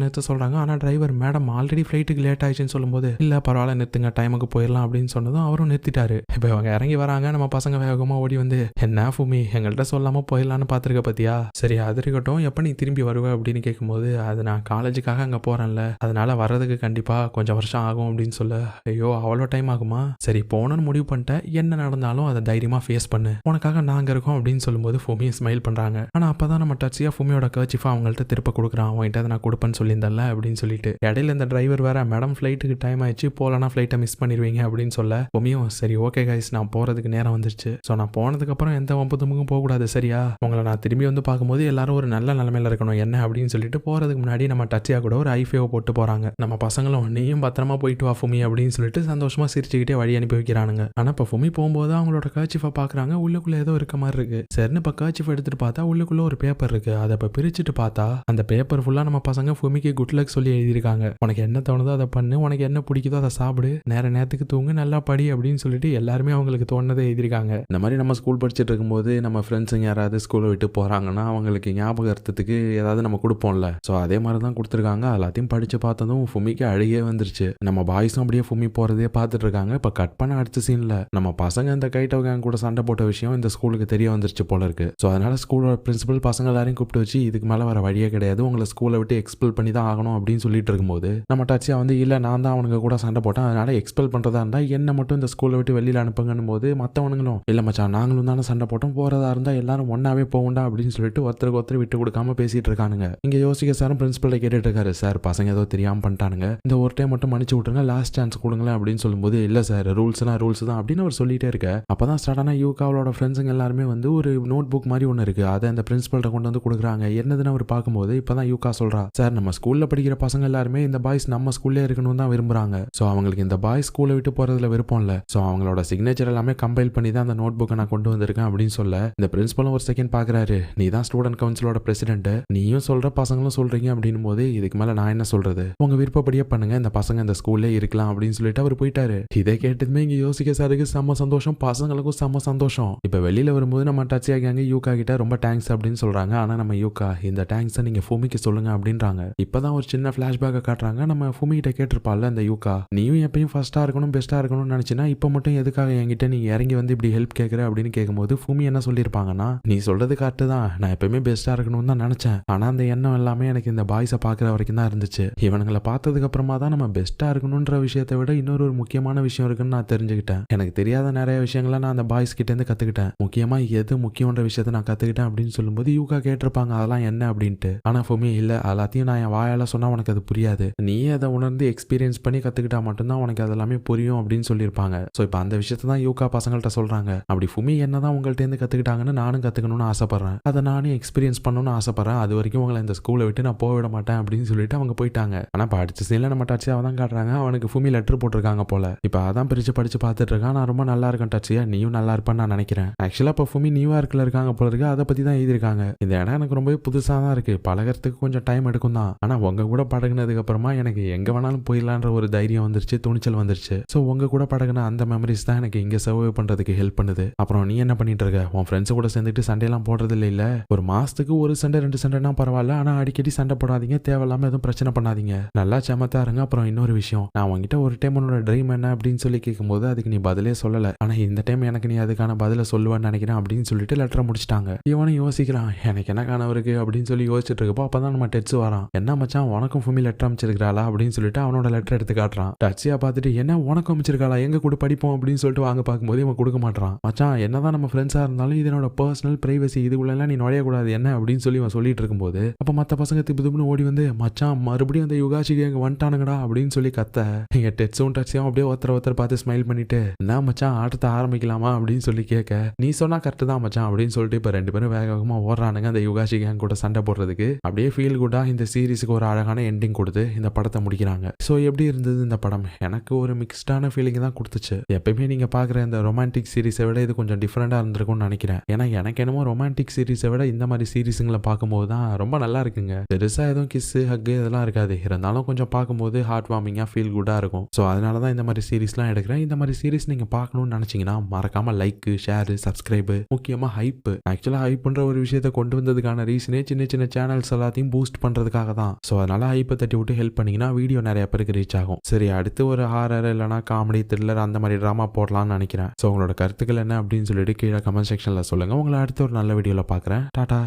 நிறுத்த சொல்றாங்க. ஆனா டிரைவர் மேடம் ஆல்ரெடி ஃபிளைட்டுக்கு லேட் ஆயிடுச்சுன்னு சொல்லும்போது இல்ல பரவாயில்ல நிறுத்துங்க, டைமுக்கு போயிடலாம் அப்படின்னு சொன்னதும் அவரும் நிறுத்திட்டாரு. இப்போ இவங்க இறங்கி வராங்க. நம்ம பசங்க வேகமா ஓடி வந்து என்ன ஃபுமி எங்கள்கிட்ட சொல்லாம போயிடலான்னு பாத்துருக்க பத்தியா, சரி அது இருக்கட்டும், எப்ப நீ திரும்பி வருவ அப்படின்னு கேட்கும்போது அது நான் காலேஜுக்காக அங்க போறேன்ல, அதனால வர்றதுக்கு கண்டிப்பா கொஞ்சம் வருஷம் ஆகும் அப்படின்னு சொல்ல ஐயோ அவ்வளோ டைம் ஆகுமா, சரி போனோன்னு முடிவு பண்ணிட்டேன், என்ன நடந்தாலும் அதை தைரியமா ஃபேஸ் பண்ணு, உனக்காக நாங்க இருக்கோம் அப்படின்னு சொல்லும்போது ஃபுமி ஸ்மைல் பண்றாங்க. ஆனா அப்பதான் நம்ம டச்சியா ஃபுமியோட கர்ச்சிஃபா அவங்கள்ட்ட திருப்ப கொடுக்குறான். அவன்கிட்ட அதை நான் கொடுப்பேன்னு சொல்லியிருந்தேன்ல அப்படின்னு சொல்லிட்டு இடையில இந்த டிரைவர் வேற மேடம் ஃபிளைட்டுக்கு டைம் ஆயிடுச்சு போலனா ஃபிளைட்டை மிஸ் பண்ணிடுவீங்க அப்படின்னு சொல்ல ஃபுமியும் சரி ஓகே கைஸ் நான் போறதுக்கு நேரம் வந்துருச்சு, ஸோ நான் போனதுக்கு அப்புறம் எந்த வம்புத்துமுக்கும் போகக்கூடாது சரியா, உங்களை நான் திரும்பி வந்து பார்க்கும்போது எல்லாரும் ஒரு நல்ல நிலைமையில இருக்கணும் என்ன அப்படின்னு சொல்லிட்டு போறதுக்கு முன்னாடி நம்ம டச்சியா கூட ஒரு ஐஃபேவை போட்டு போறாங்க. நம்ம பசங்களும் நீயும் பத்திரமா போயிட்டு வா ஃபுமி அப்படின்னு சொல்லிட்டு சந்தோஷமா சிரிச்சுக்கிட்டே வழி அனுப்பி வைக்கிறானுங்க. ஆனா இப்போ ஃபுமி போகும்போது அவங்களோட கர்ச்சிஃபை பாக்குறாங்க. உள்ளுக்குள்ள ஏதோ இருக்க மாதிரி இருக்கு. சரின்னு இப்போ கர்ச்சிஃப் எடுத்துட்டு பார்த்தா உள்ளுக்குள்ள ஒரு பேப்பர் இருக்கு. அதை இப்போ பிரிச்சுட்டு பார்த்தா அந்த பேப்பர் ஃபுல்லா நம்ம பசங்க ஃபுமிக்கு குட் லக் சொல்லி எழுதியிருக்காங்க. உனக்கு என்ன தோணுதோ அதை பண்ணு, உனக்கு என்ன பிடிக்குதோ அதை சாப்பிடு, நேரத்துக்கு தூங்கு, நல்லா படி அப்படின்னு சொல்லிட்டு எல்லாருமே அவங்களுக்கு தோணுனதை எழுதிருக்காங்க. இந்த மாதிரி நம்ம ஸ்கூல் படிச்சுட்டு இருக்கும்போது நம்ம ஃப்ரெண்ட்ஸுங்க யாராவது ஸ்கூலை விட்டு போறாங்கன்னா அவங்களுக்கு ஞாபகத்துக்கு ஏதாவது நம்ம கொடுப்போம்ல. ஸோ அதே மாதிரி தான் கொடுத்துருக்காங்க. எல்லாத்தையும் படிச்சு பார்த்ததும் ஃபுமிக்கு அழுகே வந்துருச்சு. நம்ம பாய்ஸும் அப்படியே ஃபுமி போறதே பார்த்துட்டு இருக்காங்க. இப்போ கட் பண்ண அடுத்த சீன்ல நம்ம பசங்க இந்த கைட்டோ கேங் கூட சண்டை போட்ட விஷயம் இந்த ஸ்கூலுக்கு தெரிய வந்துருச்சு போல இருக்கு. ஸோ அதனால ஸ்கூலோட பிரின்சிபல் பசங்க எல்லாரையும் கூப்பிட்டு வச்சு இதுக்கு மேலே வர வழியே கிடையாது, உங்களை ஸ்கூலை விட்டு எக்ஸ்பெல் பண்ணி தான் ஆகணும் அப்படின்னு சொல்லிட்டு இருக்கும்போது நம்ம டச்சியா வந்து இல்லை நான் தான் அவனுங்க கூட சண்டை போட்டேன், அதனால எக்ஸ்பெல் பண்றதா இருந்தா என்ன மட்டும் இந்த ஸ்கூலை விட்டு வெளியில அனுப்புங்கன்னும் போது மற்றவனுங்களும் இல்லை மச்சான் நாங்களும் தானே சண்டை போட்டோம், போறதா இருந்தா எல்லாரும் ஒன்னாவே போகும்டா அப்படின்னு சொல்லிட்டு ஒருத்தருக்கு ஒருத்தர் விட்டு கொடுக்காம பேசிட்டு இருக்கானுங்க. இங்க யோசிக்க சாரும் பிரின்சிபல் கேட்டுட்டு இருக்காரு, சார் பசங்க ஏதோ தெரியாம பண்ணிட்டானுங்க, இந்த ஒரு டைம் மட்டும் மன்னிச்சு விட்டுருங்க, லாஸ்ட் சான்ஸ் கொடுங்களேன் அப்படின்னு சொல்லும்போது இல்லை சார் ரூல்ஸ்னா ரூல்ஸ் தான் அப்படின்னு அவர் சொல்லிட்டே இருக்க. அப்பதான் ஸ்டார்டான யூகாவோட ஃப்ரெண்ட்ஸுங்க எல்லாருமே வந்து ஒரு நோட் புக் மாதிரி ஒன்று இருக்கு, அதை அந்த பிரின்சிபல்கிட்ட கொண்டு வந்து கொடுக்குறாங்க. என்னதுன்னு அவர் பார்க்கும்போது இப்பதான் யூகா சொல்றா, சார் நம்ம ஸ்கூல்ல படிக்கிற பசங்க எல்லாருமே இந்த பாய்ஸ் நம்ம ஸ்கூல்லே இருக்கணும் தான் விரும்புறாங்க. ஸோ அவங்களுக்கு இந்த பாய்ஸ் ஸ்கூலை விட்டு போறதுல விருப்பம் இல்லை. ஸோ அவங்களோட சிக்னேச்சர் எல்லாமே கம்பைல் பண்ணி தான் அந்த நோட் புக்கை நான் கொண்டு வந்திருக்கேன் அப்படின்னு சொல்ல இந்த பிரின்சிபலும் ஒரு செகண்ட் பாக்குறாரு, நீ தான் ஸ்டூடெண்ட் கவுன்சிலோட பிரசிடென்ட், நீயும் சொல்ற பசங்களும் சொல்றீங்க அப்படின்னும் போது இதுக்கு மேல நான் என்ன சொல்றது, உங்க விருப்பப்படியே பண்ணுங்க, இந்த பசங்க இந்த ஸ்கூல்லே இருக்கலாம் அப்படின்னு சொல்லிட்டு அவர் போயிட்டாரு. இதை கேட்டதுமே இங்க யோசிக்க சாருக்கு செம்ம சந்தோஷம், பசங்களுக்கும் செம்ம சந்தோஷம். இப்ப வெளியில வரும்போது நம்ம டச் ஆகியாங்க யூகா கிட்ட ரொம்ப தேங்க்ஸ் அப்படின்னு சொல்றாங்க. ஆனா நம்ம யூகா இந்த தேங்க்ஸை நீங்க ஃபுமிக்கு சொல்லுங்க அப்படின்றாங்க. இப்பதான் ஒரு சின்ன பிளாஷ்பேக்கை காட்டுறாங்க. நம்ம ஃபுமி கிட்ட கேட்டிருப்பாள்ல அந்த யூகா, நீயும் எப்பயும் ஃபர்ஸ்டா இருக்கணும் பெஸ்டா இருக்கணும்னு நினைச்சினா இப்ப மட்டும் எதுக்காக என்கிட்ட நீ இறங்கி வந்து இப்படி ஹெல்ப் கேட்கற அப்படின்னு கேட்கும்போது ஃபுமி என்ன சொல்லியிருப்பாங்கன்னா, நீ சொல்றது கரெக்ட் தான், நான் எப்பயுமே பெஸ்டா இருக்கணும்னு தான் நினைச்சேன், ஆனா அந்த எண்ணம் எல்லாமே எனக்கு இந்த பாய்ஸை பாக்குற வரைக்கும் தான் இருந்துச்சு, இவனுங்களை பார்த்ததுக்கு அப்புறமா தான் நம்ம பெஸ்டா இருக்கணும்ன்ற விஷயத்தை விட இன்னொரு முக்கியமான விஷயம் இருக்குன்னு நான் தெரிஞ்சுக்கிட்டேன். எனக்கு தெரியாத நிறைய விஷயங்களை நான் அந்த பாய்ஸ் கிட்ட இருந்து கத்துக்கிட்டேன், முக்கியமா எது முக்கியன்ற விஷயத்த நான் கத்துக்கிட்டேன் அப்படின்னு சொல்லும்போது யூகா கேட்டிருப்பாங்க அதெல்லாம் என்ன அப்படின்ட்டு. ஆனா ஃபுமி இல்ல, எல்லாத்தையும் நான் என் வாயால சொன்னா உனக்கு அது புரியாது, நீ அதை உணர்ந்து எக்ஸ்பீரியன்ஸ் பண்ணி கத்துக்கிட்டா மட்டும்தான் உனக்கு அதெல்லாமே புரியும் அப்படின்னு சொல்லியிருப்பாங்க. ஸோ இப்போ அந்த விஷயத்தை தான் யூகா பசங்கள்ட்ட சொல்றாங்க. அப்படி ஃபுமி என்னதான் உங்கள்ட்ட இருந்து கத்துக்கிட்டாங்கன்னு நானும் கத்துக்கணும்னு ஆசைப்படுறேன், அதை நானும் எக்ஸ்பீரியன்ஸ் பண்ணணும்னு ஆசைப்படுறேன், அது வரைக்கும் உங்களை இந்த ஸ்கூலை விட்டு நான் போக விட மாட்டேன் அப்படின்னு சொல்லிட்டு அவங்க போயிட்டாங்க. ஆனா படிச்ச சீன்ல நம்ம டச்சியா தான் காட்டுறாங்க, அவனுக்கு ஃபுமி லெட்டர் போட்டிருக்காங்க போல. இப்போ அதான் பிரிச்சு படிச்சு பார்த்துட்டு இருக்கான். நான் ரொம்ப நல்லா இருக்கேன் டச்சியா, நீயும் நல்லா இருப்பேன்னு நான் நினைக்கிறேன். ஆக்சுவலா இப்போ ஃபுமி நியூயார்க்ல இருக்காங்க போல இருக்கு, அதை பத்தி தான் எழுதியிருக்காங்க. இந்த இடம் எனக்கு ரொம்பவே புதுசா தான் இருக்கு, பழகிறதுக்கு கொஞ்சம் டைம் எடுக்கும் தான், ஆனா உங்க கூட பழகினதுக்கு அப்புறமா எனக்கு எங்க வேணாலும் போயிடலான்ற ஒரு தைரியம் வந்துருச்சு, துணிச்சல் வந்துருச்சு. ஸோ உங்க கூட பழகின அந்த மெமரிஸ் தான் எனக்கு இங்க சர்வை பண்றதுக்கு ஹெல்ப் பண்ணுது. அப்புறம் நீ என்ன பண்ணிட்டு இருக்க, உன் ஃப்ரெண்ட்ஸ் கூட சேர்ந்துட்டு சண்டையெல்லாம் போடுறது இல்ல, ஒரு மாசத்துக்கு ஒரு சண்டை 2 சண்டைனா பரவாயில்ல, ஆனா அடிக்கடி சண்டை போடாதீங்க, தேவையில்லாம எதுவும் பிரச்சனை பண்ணாதீங்க, நல்லா சமத்தா இருங்க. அப்புறம் இன்னொரு விஷயம், நான் உங்ககிட்ட ஒரு டைம் உன்னோட ட்ரீம் என்ன அப்படின்னு சொல்லி கேட்கும்போது அதுக்கு நீ பதிலே சொல்லல, ஆனா இந்த டைம் எனக்கு நீ அதுக்கான பதில சொல்லுவேன்னு நினைக்கிறேன் அப்படின்னு சொல்லிட்டு லெட்டரை முடிச்சிட்டாங்க. இவனும் யோசிக்கிறான், எனக்கு என்ன கனவு இருக்கு அப்படின்னு சொல்லி யோசிச்சுட்டு இருக்கப்போ அப்பதான் நம்ம டெட்ஸ் வரான். என்ன மச்சான் உனக்கும் ஃபுமி லெட்டர் அமைச்சிருக்காளா அப்படின்னு சொல்லிட்டு அவனோட லெட்டர் எடுத்து காட்டுறான். டச்சியா பார்த்துட்டு என்ன உனக்கும் அமைச்சிருக்காளா, எங்க கூட படிப்போம் அப்படின்னு சொல்லிட்டு வாங்க பார்க்கும்போது இவன் கொடுக்க மாட்டான். மச்சான் என்னதான் நம்ம ஃப்ரெண்ட்ஸா இருந்தாலும் இது என்னோட பர்சனல் பிரைவசி, இதுக்குள்ளெல்லாம் நீ நுழையக்கூடாது என்ன அப்படின்னு சொல்லி அவன் சொல்லிட்டு இருக்கும்போது அப்ப மத்த பசங்க திப்பு ஓடி வந்து மச்சான் மறுபடியும் அந்த யுகாஷிக்கு அங்க வந்துட்டானுங்கடா அப்படின்னு சொல்லி கத்த, இங்க டெட்ஸும் டச்சியும் அப்படியே ஒருத்தர் பார்த்து ஸ்மைல் பண்ணிட்டு என்ன மச்சான் ஆட்டத்தை ஆரம்பிக்கலாமா அப்படின்னு சொல்லி கேட்க, நீ சொன்னா கரெக்ட் தான் மச்சான் அப்படின்னு சொல்லிட்டு இப்ப 2 பேரும் வேகமா ஓடுறானுங்க அந்த யுகாஷி கேங் கூட சண்டை போடுறதுக்கு. அப்படியே ஃபீல் குட்டா இந்த சீரிஸுக்கு ஒரு அழகான எண்டிங் கொடுத்து இந்த படத்தை முடிக்கிறாங்க. ஸோ எப்படி இருந்தது இந்த படம், எனக்கு ஒரு மிக்ஸ்டான ஃபீலிங் தான் கொடுத்துச்சு. எப்பயுமே நீங்க பாக்குற இந்த ரொமான்டிக் சீரிஸை விட இது கொஞ்சம் டிஃப்ரெண்டா இருந்திருக்கும்னு நினைக்கிறேன். ஏன்னா எனக்கு என்னமோ ரொமான்டிக் சீரிஸை விட இந்த மாதிரி சீரிஸுங்களை பார்க்கும்போது தான் ரொம்ப நல்லா இருக்குங்க. பெருசா எதுவும் கிஸ்ஸு ஹக்கு இதெல்லாம் இருக்காது, இருந்தாலும் கொஞ்சம் பார்க்கும்போது ஹார்ட் வார்மிங்கா ஃபீல் குட்டா இருக்கும். ஸோ அதனால தான் இந்த மாதிரி சீரிஸ்லாம் எடுக்கிறேன். இந்த மாதிரி சீரிஸ் நீங்க பார்க்கணும்னு நினைச்சீங்கன்னா மறக்காம லைக், ஷேர், சப்ஸ்கிரைப், முக்கியமா ஹைப். ஆக்சுவலா ஹைப்ன்ற ஒரு விஷயத்தை கொண்டு வந்ததுக்கான ரீசனே சின்ன சேனல்ஸ் எல்லாத்தையும் பூஸ்ட் பண்றதுக்காக தான். ஸோ அதனால ஹைப்பை தட்டி விட்டு ஹெல்ப் பண்ணீங்கன்னா வீடியோ நிறைய பேருக்கு ரீச் ஆகும். சரி, அடுத்து ஒரு ஹாரர் இல்லைனா காமெடி, த்ரில்லர் அந்த மாதிரி ட்ராமா போடலாம்னு நினைக்கிறேன். ஸோ உங்களோட கருத்துக்கள் என்ன அப்படின்னு சொல்லிட்டு கீழே கமெண்ட் செக்ஷன்ல சொல்லுங்க. உங்களை அடுத்து ஒரு நல்ல வீடியோல பார்க்குறேன். டாடா.